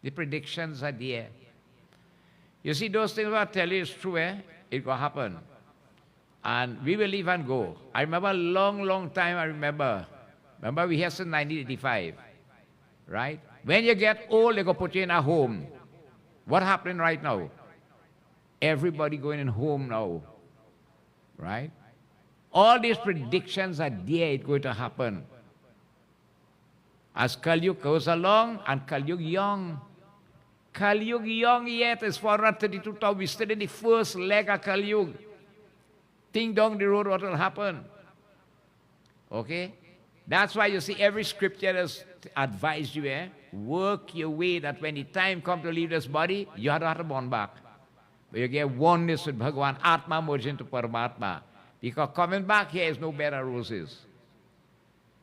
The predictions are there. You see, those things I tell you is true, eh? It will happen. And we will live and go. I remember a long time, remember we had since 1985, right? When you get old, they go put you in a home. What happening right now? Everybody going in home now. Right? All these predictions are there, it's going to happen. As Kali Yuga goes along, and Kali Yuga young. Kali Yuga young yet, it's 432,000. We're still in the first leg of Kali Yuga. Think down the road what will happen. Okay? That's why you see every scripture has advised you, work your way that when the time comes to leave this body, you have to born back. But you get oneness with Bhagavan, Atma merged into Paramatma. Because coming back here is no bed of roses.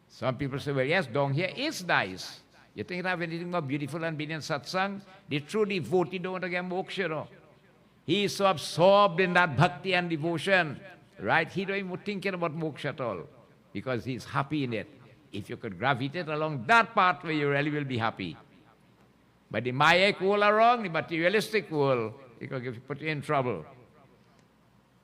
Some people say, well, yes, down here is nice. You think you have anything more beautiful than being in satsang? The true devotee don't get moksha, no. He is so absorbed in that bhakti and devotion, right? He don't even thinking about moksha at all, because he's happy in it. If you could gravitate along that pathway, you really will be happy. But the Mayic world are wrong, the materialistic world, it could put you in trouble.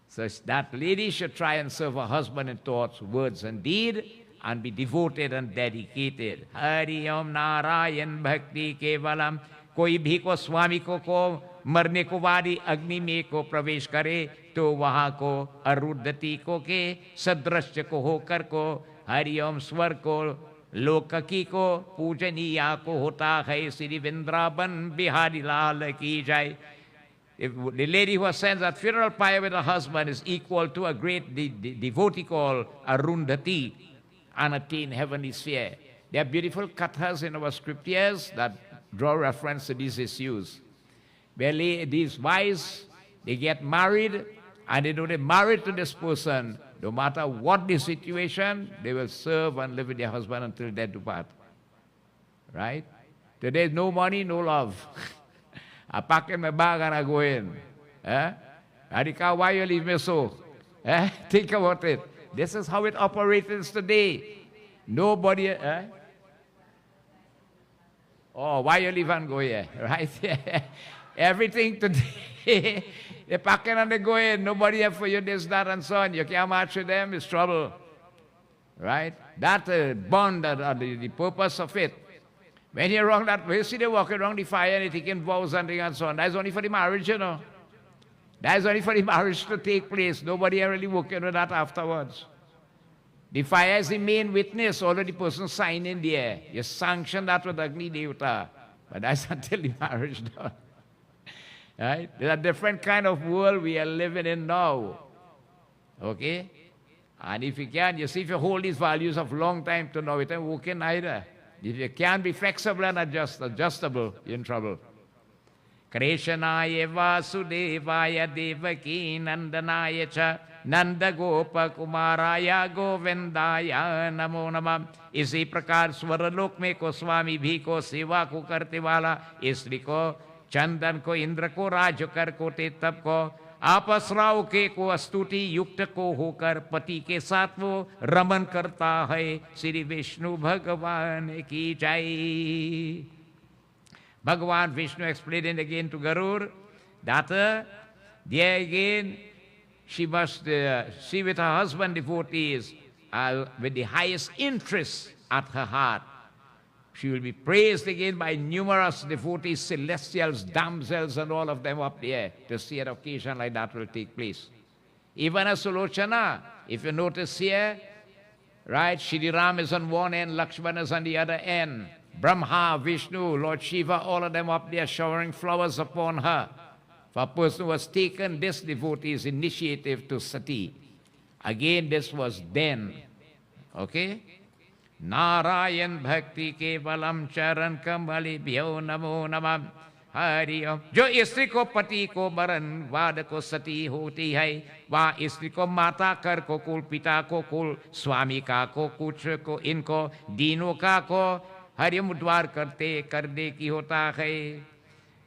So that lady should try and serve her husband in thoughts, words, and deed, and be devoted and dedicated. Hari Om Narayan Bhakti Kevalam. कोई भी को स्वामी को मरने को वारी अग्नि में को प्रवेश करे तो वहाँ को अरुद्धति को के सदृश्य को होकर को हरिओम स्वर को लोककी को पूजनीया को होता है श्री वृंदावन बिहारी लाल की जाए. If the lady who sends that funeral pyre with her husband is equal to a great devotee called Arundhati and attain heavenly sphere. There are beautiful kathas in our scriptures that draw reference to these issues. Where these wives, they get married, and they know they're married to this person. No matter what the situation, they will serve and live with their husband until death depart. Right? Today, no money, no love. I pack in my bag and I go in. Adika, why you leave me so? Think about it. This is how it operates today. Nobody... Oh, why you leave and go here? Right? Everything today, they pack in and they go in. Nobody have for you this, that, and so on. You can't match with them, it's trouble. Right? That bond, the purpose of it. When you're wrong that way, you see they walking around the fire and they taking vows and so on. That's only for the marriage, you know. That's only for the marriage to take place. Nobody really working with that afterwards. The fire is the main witness. Already the person signed in there. You sanction that with Agni Devata. But that's until the marriage done. Right? There's a different kind of world we are living in now. Okay? And if you can, you see, if you hold these values of long time to know, it ain't working either. If you can't be flexible and adjustable, you're in trouble. Krishnaya Vasudevaya Devaki Nandanaya Cha Nanda Gopa Kumaraya Govindaya Namo Namah. इसी प्रकार स्वरलोक में को स्वामी भी को सेवा को करते वाला स्त्री को चंदन को इंद्र को राज कर को ते तब को आपसराव के को स्तुति युक्त को होकर पति के साथ वो रमन करता है श्री विष्णु भगवान की जय. Bhagavan Vishnu explained again to Garuda that there again she must see with her husband devotees with the highest interest at her heart. She will be praised again by numerous devotees, celestials, damsels, and all of them up there to see an occasion like that will take place. Even as Sulochana, if you notice here, right, Shri Ram is on one end, Lakshmana is on the other end. Brahma, Vishnu, Lord Shiva, all of them up there showering flowers upon her. For a person who has taken this devotee's initiative to sati. Again, this was then. Okay? Narayan Bhakti Kevalam Charan Kamali Bhyo Namo Namah Hari Om. जो स्त्री को पति को मरण वाद को सती होती है, वह स्त्री को माता कर को कुल, पिता को कुल, स्वामी का को कुछ को, इनको दीनों का को हरिम उद्वार करते करने की होता है.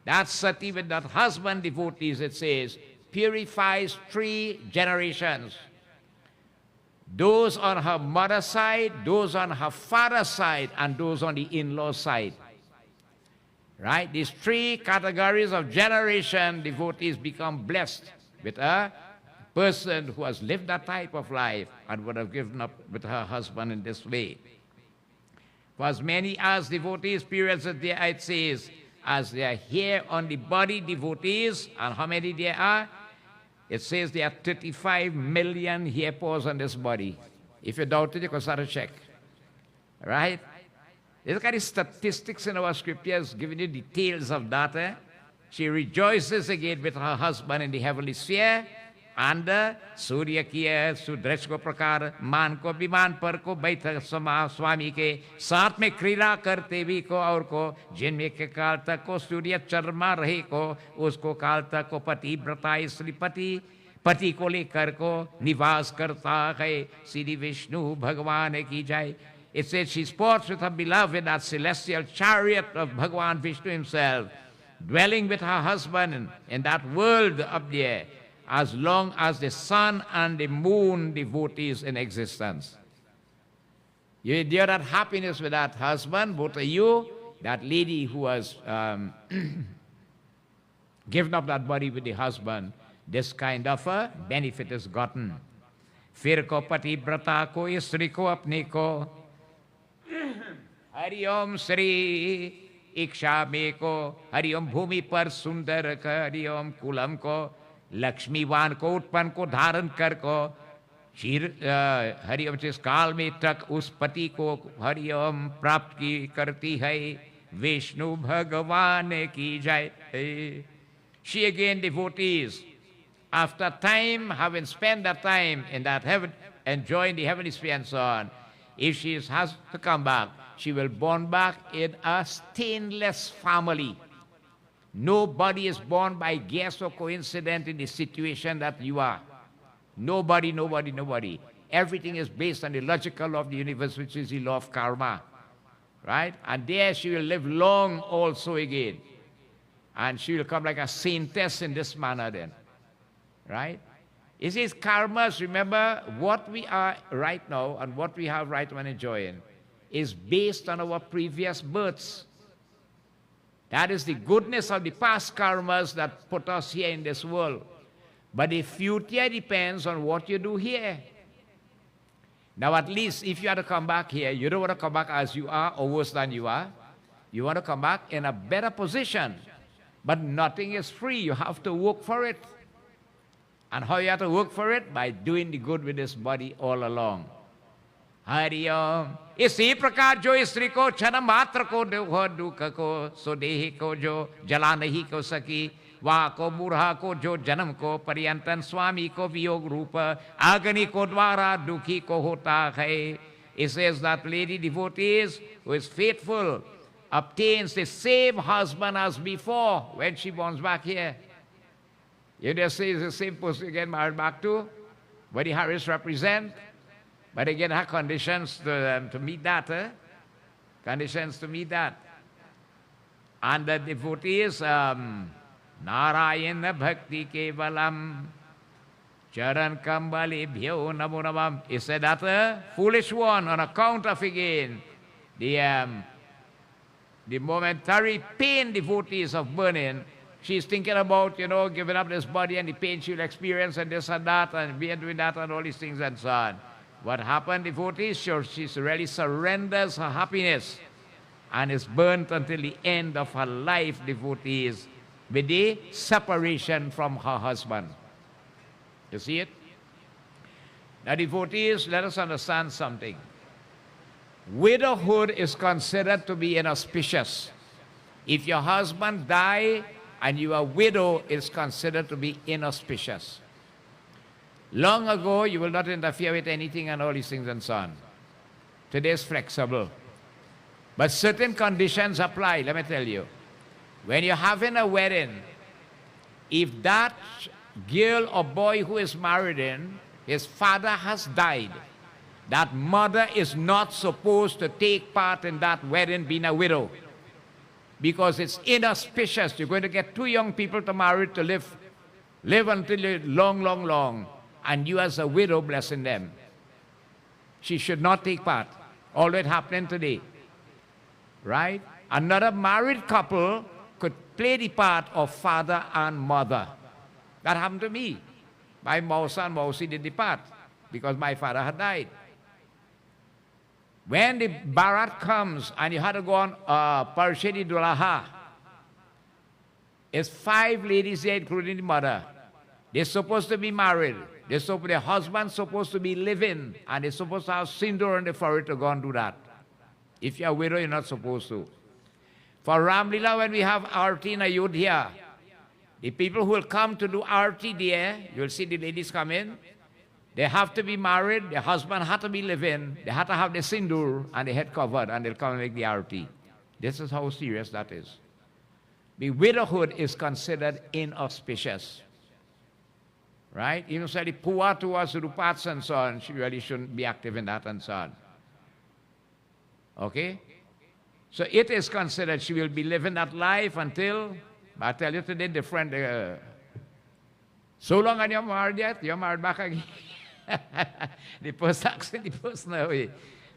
That sati with that husband devotees, it says, purifies 3 generations. Those on her mother's side, those on her father's side, and those on the in-law side. Right? These 3 categories of generation devotees become blessed with a person who has lived that type of life and would have given up with her husband in this way. For as many as devotees, periods of there, it says, as they are here on the body devotees, and how many there are? It says there are 35 million hair pores on this body. If you doubt it, you can start a check. Right? There's kind of statistics in our scriptures giving you details of that. She rejoices again with her husband in the heavenly sphere. And सूर्य की है सुदृश को प्रकार मान को विमान पर को बैठक स्वामी के साथ में क्रीड़ा करते भी को और को जिनमें के काल तक को सूर्य चरमा रहे को उसको काल तक को पति व्रता स्त्री पति को लेकर को निवास करता है श्री विष्णु भगवान की जय. It says she sports with her beloved in that celestial chariot of Bhagavan Vishnu himself, dwelling with her husband in that world up there, as long as the sun and the moon devotees in existence. You enjoy that happiness with that husband, both of you, that lady who was given up that body with the husband, this kind of a benefit is gotten. फिर को पति व्रता को स्त्री को अपने को हरिओम श्री इच्छा में को हरिओम भूमि पर सुंदर हरिओम कुलम को लक्ष्मीवान को उत्पन्न को धारण कर को क्षीर हरिओम जिस काल में तक उस पति को हरिओम प्राप्त की करती है विष्णु भगवान की जय. She again devotees, after time, having spent that time in that heaven, enjoying the heavenly sphere and so on, if she has to come back, she will born back in a stainless family. Nobody is born by guess or coincidence in the situation that you are. Nobody, nobody, nobody. Everything is based on the logical law of the universe, which is the law of karma. Right? And there she will live long also again. And she will come like a saintess in this manner then. Right? It says karmas, remember, what we are right now and what we have right now and enjoying is based on our previous births. That is the goodness of the past karmas that put us here in this world. But the future depends on what you do here. Now at least if you are to come back here, you don't want to come back as you are or worse than you are. You want to come back in a better position. But nothing is free. You have to work for it. And how you have to work for it? By doing the good with this body all along. Hari Om. इसी प्रकार जो स्त्री को क्षण मात्र को दुख को सुदेह को जो जला नहीं को सकी वहाँ को बूढ़ा को जो जन्म को पर्यंतन स्वामी को वियोग रूप अग्नि को द्वारा दुखी को होता है. It says that lady devotees who is faithful obtains the same husband as before when she borns back here. You just say it's the same person again married back to what the Harris represent. But again, her conditions to meet that. Conditions to meet that. And the devotees, Narayana Bhakti Kevalam Charan Kambali Bhyo Namo Namam. He said that foolish one on account of again the momentary pain devotees of burning. She's thinking about, giving up this body and the pain she'll experience and this and that and being doing that and all these things and so on. What happened, devotees? She really surrenders her happiness and is burnt until the end of her life, devotees, with the separation from her husband. You see it? Now, devotees, let us understand something. Widowhood is considered to be inauspicious. If your husband dies and you are widow, it's considered to be inauspicious. Long ago, you will not interfere with anything and all these things and so on. Today is flexible. But certain conditions apply, let me tell you. When you're having a wedding, if that girl or boy who is married in, his father has died, that mother is not supposed to take part in that wedding being a widow. Because it's inauspicious. You're going to get two young people to marry to live until long, long, long. And you as a widow blessing them. She should not take part. Although it happening today. Right? Another married couple could play the part of father and mother. That happened to me. My Mausa and Mausi did the part because my father had died. When the Bharat comes and you had to go on Parshedi Dulaha, it's 5 ladies there, including the mother. They're supposed to be married. Their husband's supposed to be living, and they're supposed to have sindoor on the forehead to go and do that. If you're a widow, you're not supposed to. For Ramlila, when we have Arti in Ayodhya, the people who will come to do Arti there, you'll see the ladies come in, they have to be married, their husband had to be living, they had to have the sindoor and the head covered, and they'll come and make the Arti. This is how serious that is. The widowhood is considered inauspicious. Right? Even so, the Puwa to us, Rupats and so on, she really shouldn't be active in that and so on. Okay? So it is considered she will be living that life until, I tell you today, different. So long and you're married yet? You're married back again. The person acts in the personal way.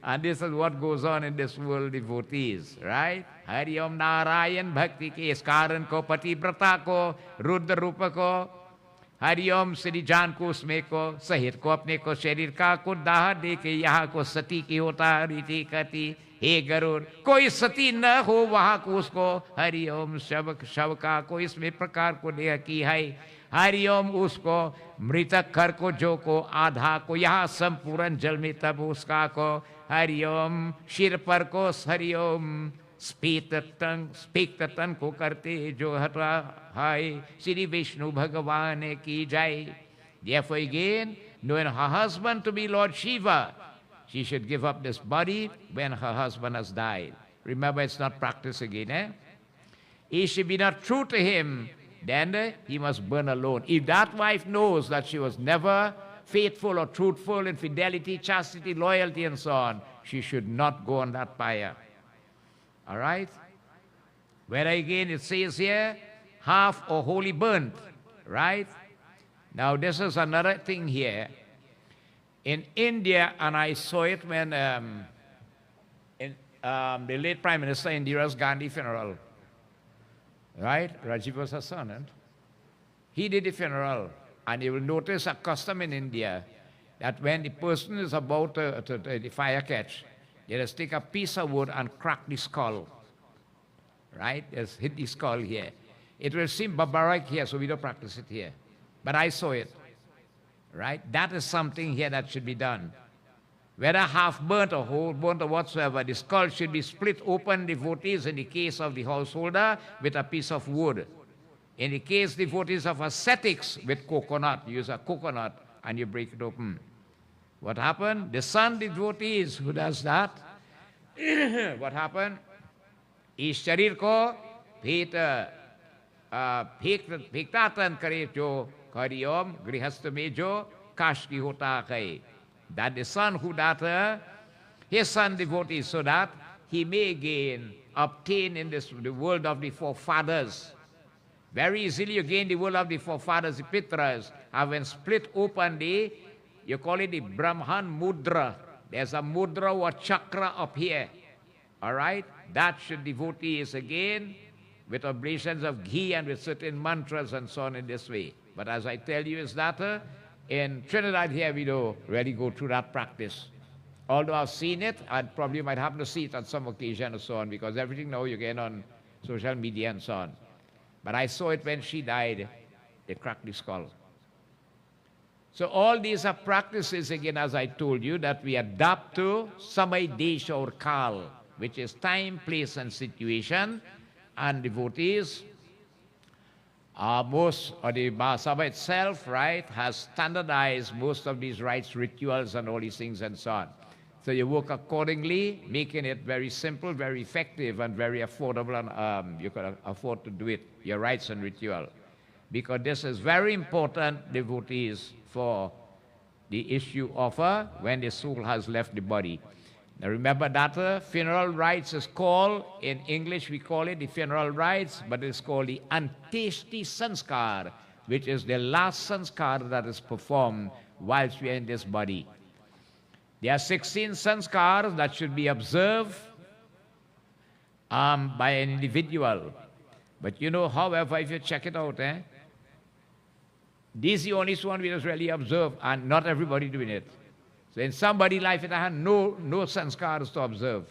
And this is what goes on in this world, devotees, right? Hari Om Narayan Bhakti ke Iskaran ko Pativrata ko Rudra Rupa ko Hari Om Sri Jan ko usme ko Sahit ko apne ko sharir ka ko daha de ke yaha ko sati ki hota riti kati हे गरुड़ कोई सती न हो वहां को उसको हरि ओम शव का को इसमें प्रकार को देह की है हरि ओम उसको मृतक कर को जो को आधा को यहाँ संपूर्ण जल में तब उसका को हरि ओम शिर पर को हरि ओम स्पीत तन को करते जो हटा है श्री विष्णु भगवान की जय. Therefore again, knowing her husband to be Lord Shiva, she should give up this body when her husband has died. Remember, it's not practice again, eh? If she be not true to him, then he must burn alone. If that wife knows that she was never faithful or truthful in fidelity, chastity, loyalty, and so on, she should not go on that fire. All right? Where again it says here, half or wholly burnt, right? Now, this is another thing here. In India, and I saw it when the late Prime Minister Indira's Gandhi funeral, right? Rajiv was her son, and he did the funeral. And you will notice a custom in India that when the person is about to the fire catch, they just take a piece of wood and crack the skull, right? Just hit the skull here. It will seem barbaric here, so we don't practice it here. But I saw it. Right? That is something here that should be done. Whether half burnt or whole burnt or whatsoever, the skull should be split open, devotees, in the case of the householder, with a piece of wood. In the case, devotees of ascetics, with coconut. You use a coconut and you break it open. What happened? The son devotees who does that, what happened? इस शरीर को फेंकतातन करे जो हरिओम गृहस्थ में जो काश की होता है. That the son who that his son devotees, so that he may again obtain in this the world of the forefathers. Very easily you gain the world of the forefathers, the Pitras, having split open the, you call it the Brahman mudra. There's a mudra or chakra up here. All right? That should devotees again with oblations of ghee and with certain mantras and so on in this way. But as I tell you is that in Trinidad here we don't really go through that practice. Although I've seen it, and probably might happen to see it on some occasion and so on, because everything now you get on social media and so on. But I saw it when she died, they cracked the skull. So all these are practices, again, as I told you, that we adapt to Samay Desha or Kal, which is time, place, and situation. And devotees, most of the Mahasabha itself, right, has standardized most of these rites, rituals, and all these things and so on. So you work accordingly, making it very simple, very effective, and very affordable, and you can afford to do it, your rites and ritual. Because this is very important, devotees, for the issue of when the soul has left the body. Now remember that funeral rites is called, in English we call it the funeral rites, but it's called the Anteshti Sanskar, which is the last sanskar that is performed whilst we are in this body. There are 16 sanskars that should be observed by an individual. But you know, however, if you check it out, this is the only one we just really observe, and not everybody doing it. So in somebody's life, it had no sanskars to observe,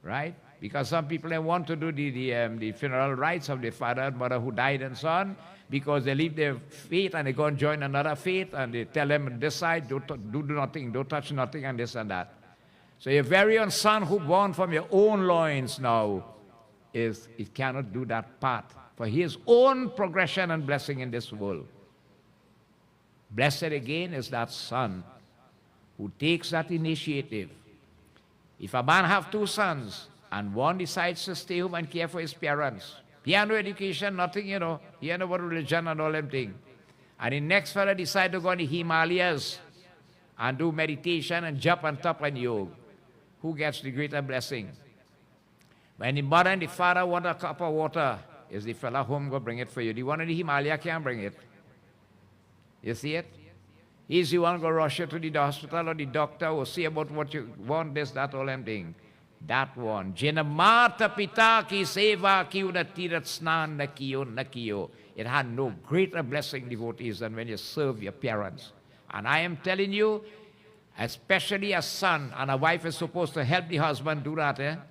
right? Because some people they want to do the funeral rites of their father and mother who died and so on, because they leave their faith and they go and join another faith and they tell them this side, do nothing, don't touch nothing and this and that. So your very own son who born from your own loins now, it cannot do that part for his own progression and blessing in this world. Blessed again is that son who takes that initiative. If a man have two sons and one decides to stay home and care for his parents, he had no education, nothing, he had no about religion and all them things, and the next fellow decide to go in the Himalayas and do meditation and jump on top and yoga, who gets the greater blessing? When the mother and the father want a cup of water, is the fellow home go bring it for you? The one in the Himalaya can't bring it. You see it? He's the one go rush you to the hospital or the doctor or see about what you want, this, that, all them thing. That one. Jenamata pita ki seva ki unatirat snan nakiyo. It had no greater blessing, devotees, than when you serve your parents. And I am telling you, especially a son and a wife is supposed to help the husband do that.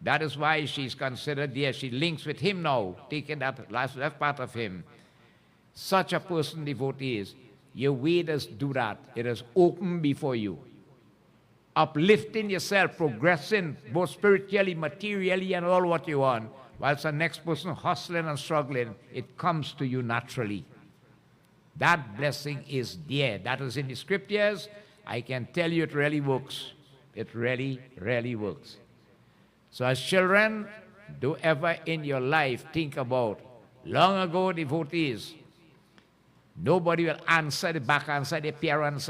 That is why she's considered there. She links with him now, taking that left part of him. Such a person, devotees, your Vedas do that. It is open before you. Uplifting yourself, progressing both spiritually, materially, and all what you want. Whilst the next person hustling and struggling, it comes to you naturally. That blessing is there. That is in the scriptures. I can tell you it really works. It really, really works. So as children, do ever in your life think about, long ago, devotees, nobody will answer the back answer their parents.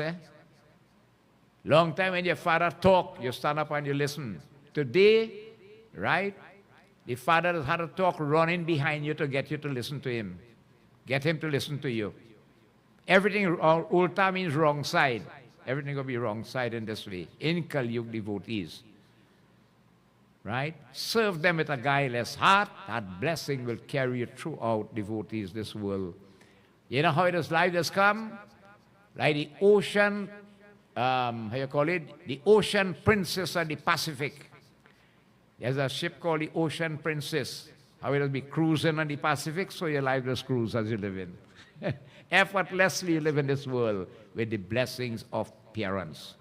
Long time when your father talk, you stand up and you listen. Today, right, the father has had to talk running behind you to get you to listen to him. Get him to listen to you. Everything, ulta means wrong side. Everything will be wrong side in this way. In Kali Yuga, devotees. Right? Serve them with a guileless heart. That blessing will carry you throughout, devotees, this world. You know how it is life has come? Like the ocean, how you call it? The ocean princess of the Pacific. There's a ship called the Ocean Princess. How it will be cruising on the Pacific, so your life will cruise as you live in. Effortlessly you live in this world with the blessings of parents.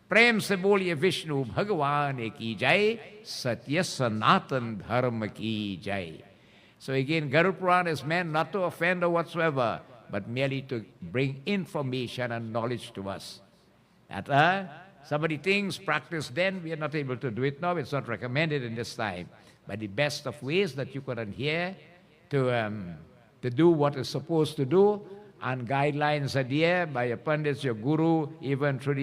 Prem se boliye Vishnu Bhagwan ki jai, Satya Sanatan Dharma ki jai. So again, Garuda Purana is meant not to offend or whatsoever, but merely to bring information and knowledge to us. That somebody thinks, practice then, we are not able to do it now, it's not recommended in this time. But the best of ways that you could adhere to do what is supposed to do, and guidelines are there by your pundits, your guru, even through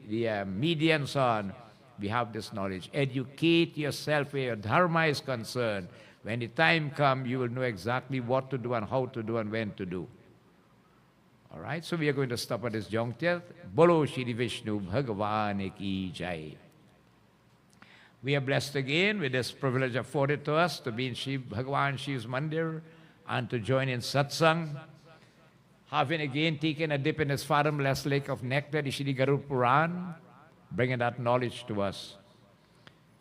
the media and so on. We have this knowledge. Educate yourself where your dharma is concerned. When the time comes, you will know exactly what to do and how to do and when to do. All right, so we are going to stop at this juncture. Bolo Shri Vishnu Bhagavan ki jai. We are blessed again with this privilege afforded to us to be in Shiv Bhagavan Shiv's Mandir and to join in Satsang. Having again taken a dip in his fathomless lake of nectar, the Shri Garuda Purana, bringing that knowledge to us.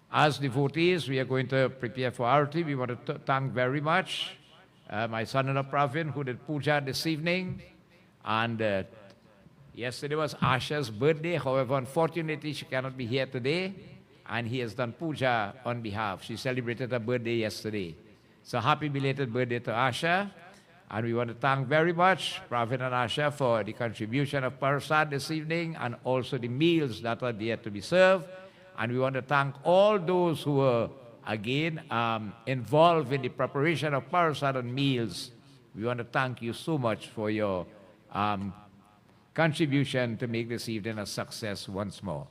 As devotees, we are going to prepare for Arati. We want to thank very much my son-in-law Pravin, who did puja this evening. And yesterday was Asha's birthday. However, unfortunately, she cannot be here today. And he has done puja on behalf. She celebrated her birthday yesterday. So happy belated birthday to Asha. And we want to thank very much Pravin and Asha for the contribution of Parasad this evening and also the meals that are there to be served. And we want to thank all those who were, again, involved in the preparation of Parasad and meals. We want to thank you so much for your contribution to make this evening a success once more.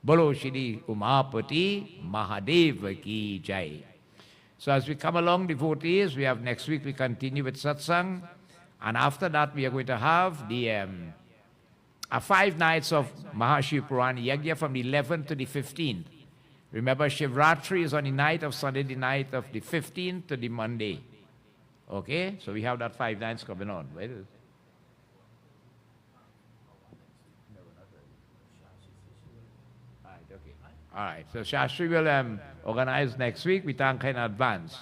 Bolo Shri Umapati Mahadeva ki jai. So as we come along, devotees, we have next week we continue with Satsang. And after that, we are going to have the 5 nights of Mahashiv Purana Yajna from the 11th to the 15th. Remember, Shivratri is on the night of Sunday, the night of the 15th to the Monday. Okay? So we have that 5 nights coming on. Where is it? Right, okay. All right, so Shastri will organize next week. We thank her in advance.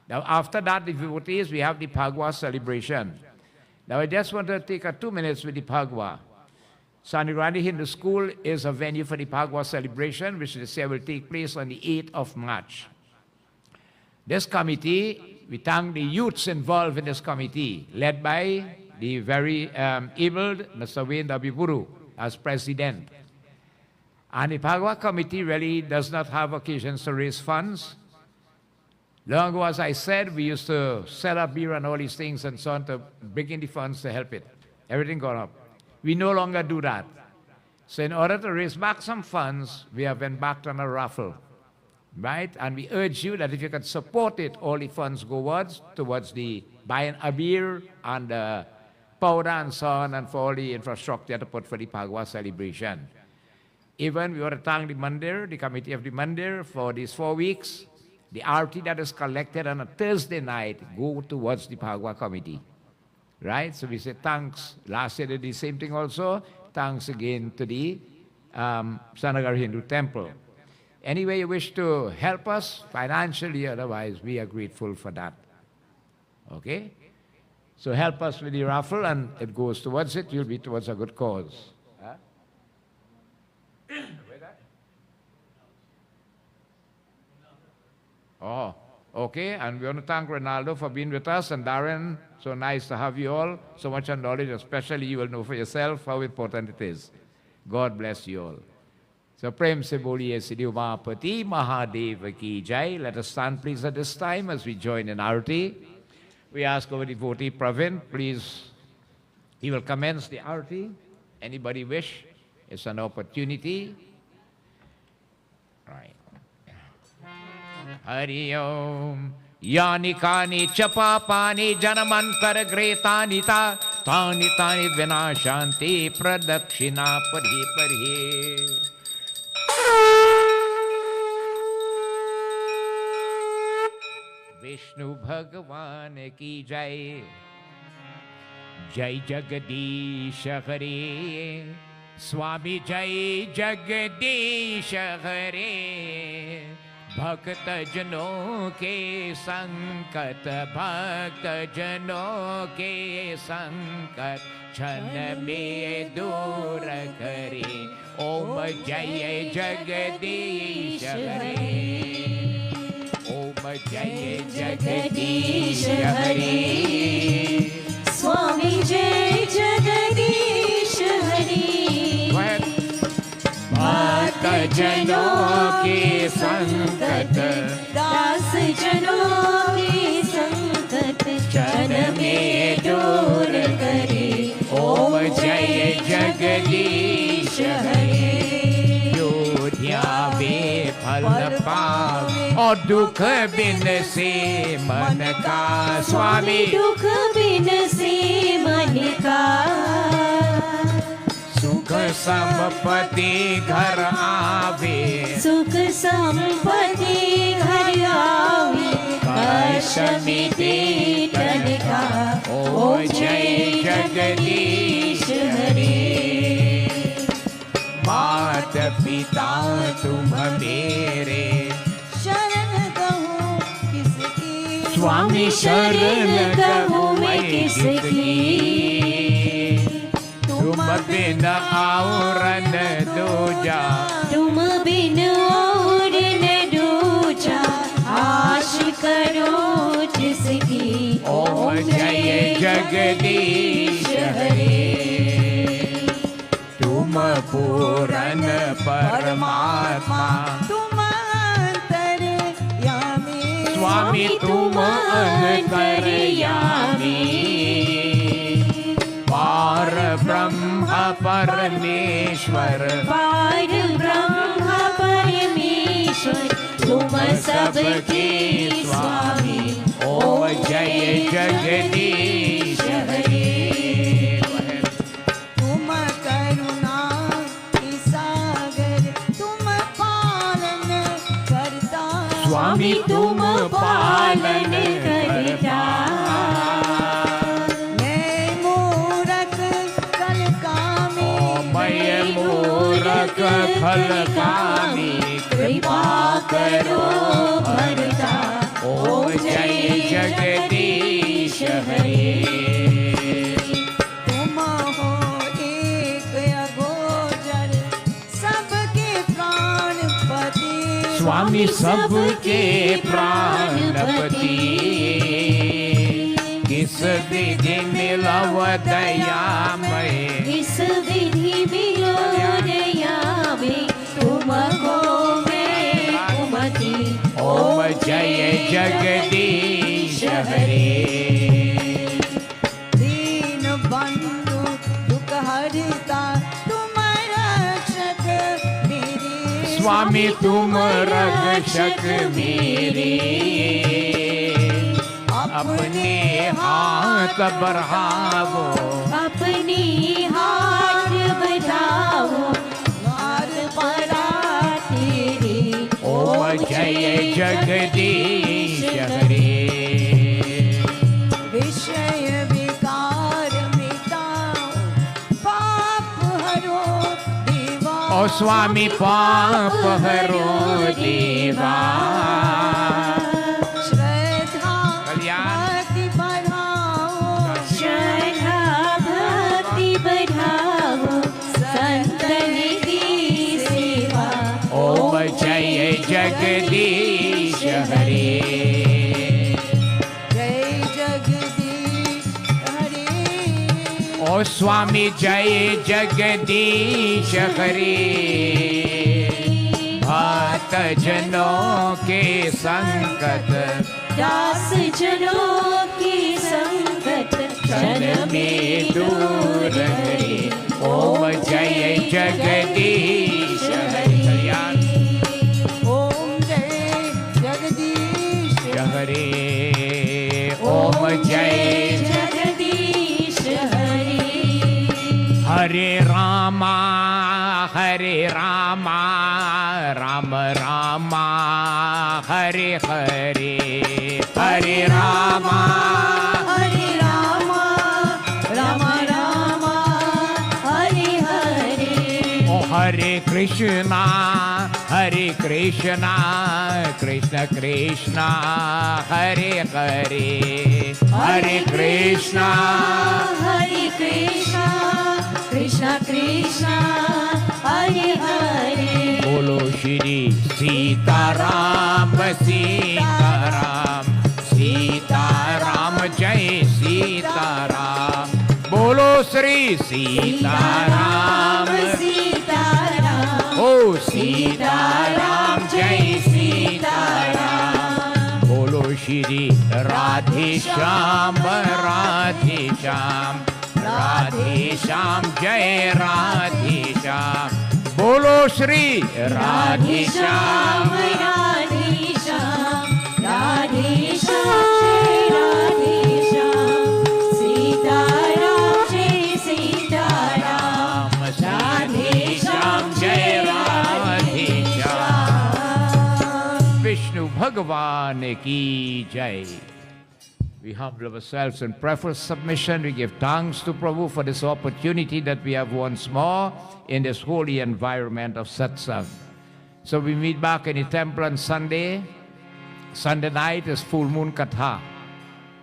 Now, after that, the devotees, we have the Phagwa celebration. Now, I just want to take 2 minutes with the Phagwa. Sanirani Hindu School is a venue for the Phagwa celebration, which they say will take place on the 8th of March. This committee, we thank the youths involved in this committee, led by the very able Mr. Wayne W. Buru as president. And the Phagwa committee really does not have occasions to raise funds. Long ago, as I said, we used to sell up beer and all these things and so on to bring in the funds to help it. Everything gone up. We no longer do that. So in order to raise back some funds, we have embarked on a raffle, right? And we urge you that if you can support it, all the funds go towards the buying a beer and powder and so on, and for all the infrastructure to put for the Phagwa celebration. Even we want to thank the Mandir, the committee of the Mandir, for these 4 weeks. The arti that is collected on a Thursday night go towards the Phagwa committee. Right? So we say thanks. Last year they did the same thing also. Thanks again to the Nagar Hindu Temple. Anyway, you wish to help us financially, otherwise we are grateful for that. Okay? So help us with the raffle and it goes towards it. You'll be towards a good cause. Huh? Oh, okay. And we want to thank Ronaldo for being with us, and Darren, so nice to have you all. So much knowledge, especially you will know for yourself how important it is. God bless you all. So Prem se boliye Sri Umapati Mahadeva ki jai. Let us stand please at this time as we join in Arati. We ask our devotee Pravin, please, he will commence the Arati. Anybody wish? It's an opportunity. Right. Hari Om. Yani kani chapa pani janamantar gretani ta tani tani vinashanti pradakshina parhi parhi. Vishnu Bhagavan ki jai. Jai Jagadish Hare. Swami Jai Jagadish Hare. भक्त जनों के संकट भक्त जनों के संकट क्षण में दूर करे ओम जय जगदीश हरे ओम जय जगदीश हरे स्वामी जय जगदीश हरे भक्त जनों के संकट दास जनों के संकट क्षण में दूर करे ओम जय जगदीश हरे योध्या में फल पावे और दुख बिन से मन का स्वामी दुख बिन से मन का सुख संपत्ति घर आवे सुख संपत्ति घर आवे कष्ट मिटे तन का ओम जय जगदीश हरे मात पिता तुम मेरे शरण कहूँ किसकी स्वामी शरण कहूँ मैं किसकी तुम बिन और न दूजा तुम बिन और न दूजा आश करो जिसकी ओम जय जगदीश हरे तुम पूरन परमात्मा तुम अंतर्यामी स्वामी तुम अंतर्यामी पार ब्रह्म परमेश्वर पार ब्रह्म परमेश्वर तुम सबके स्वामी ओम जय जगदीश हरे तुम करुणा की सागर तुम पालन करता स्वामी तुम पालन करता खल कामी कृपा करो भरता। ओम जय जगदीश हरे। तुम हो एक अगोचर सबके प्राणपति। स्वामी सबके प्राणपति। किस विधि मिलव दयामय। इस विधि मिलो दयामय। तुमको मैं कुमति। ओम जय जगदीश हरे। दीन बंधु दुख हरता तुम रक्षक मेरे। स्वामी तुम रक्षक मेरे। अपने हाथ बढ़ावो। अपने हाथ बढ़ाओ। द्वार परा तेरे। ओम जय जगदीश हरे। विषय विकार मिटाओ। पाप हरो देवा। ओ स्वामी पाप हरो देवा। श्रद्धा कल्याण। भक्ति बढ़ाओ। श्रद्धा भक्ति बढ़ाओ। संतन की सेवा। ओम जय जगदीश हरे। जय जगदीश हरे। ओ स्वामी जय जगदीश हरे। भक्त जनों के संकट। दास जनों की संकट। क्षण में दूर हरे। ओम जय जगदीश हरे। कल्याण। ओम जय जगदीश हरे। ओम जय जगदीश हरे। हरे रामा राम रामा हरे हरे। हरे रामा हरे रामा राम राम हरे हरे। ओ हरे कृष्णा कृष्ण कृष्ण हरे हरे। हरे कृष्णा कृष्ण कृष्ण हरे हरे। बोलो श्री सीताराम सीताराम सीताराम जय सीताराम। बोलो श्री सीताराम सीताराम। ओ सीताराम जय सीताराम। बोलो श्री राधे श्याम राधे श्याम जय राधे श्याम। बोलो श्री राधे श्याम राधे श्याम राधे श्याम राधे श्याम। सीताराम जय सीताराम। राधे श्याम जय राधे श्याम। विष्णु भगवान की जय। We humble ourselves in prayerful submission. We give thanks to Prabhu for this opportunity that we have once more in this holy environment of Satsang. So we meet back in the temple on Sunday. Sunday night is full moon Katha.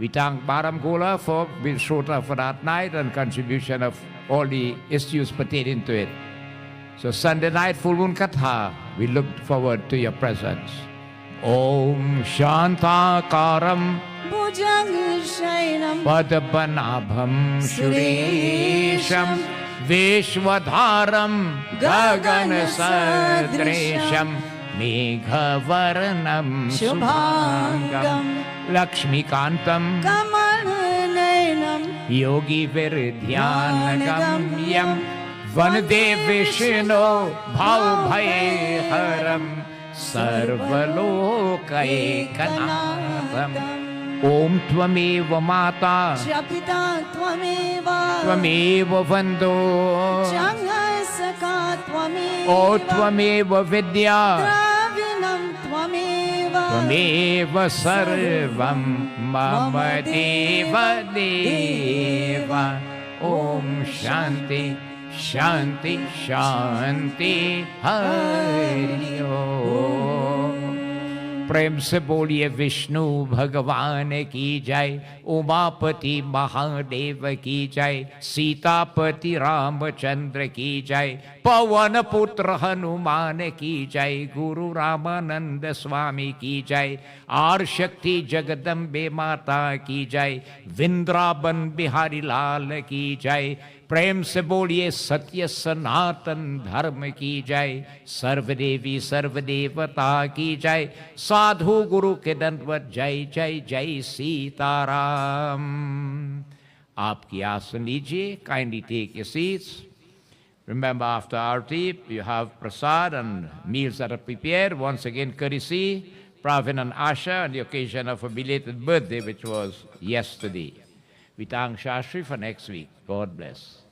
We thank Baram Gola for being Shrota for that night and contribution of all the issues pertaining to it. So Sunday night full moon Katha, we look forward to your presence. Om Shantakaram भुजंग शयनम पद्मनाभं सुरेशं विश्वधारं गगनसदृशं मेघवर्णं शुभांगं लक्ष्मीकान्तं कमलनयनम योगिविरध्यानगम्यं वन्दे विष्णो भवभयहरं सर्वलोकैकनाथम्। ओम त्वमेव माता पिता त्वमेव बन्धो सखा त्वमेव। ओ त्वमेव विद्या त्वमेव सर्वं मम देव देव। ओम शांति शांति शांति हरि ओम। प्रेम से बोलिए विष्णु भगवान की जय, उमापति महादेव की जय, सीतापति रामचंद्र की जय, पवन पुत्र हनुमान की जय, गुरु रामानंद स्वामी की जय, आर शक्ति जगदम्बे माता की जय, वृंदावन बिहारी लाल की जय। प्रेम से बोलिए सत्य सनातन धर्म की जय, सर्वदेवी सर्वदेवता की जय, साधु गुरु के दंडवत जय जय जय सीताराम। आपकी आसन लीजिए, kindly take your seats. Remember, after Arti, you have prasad and meals that are prepared. Once again, courtesy, Pravin and Asha, on the occasion of a belated birthday, which was yesterday. We thank Shastri for next week. God bless.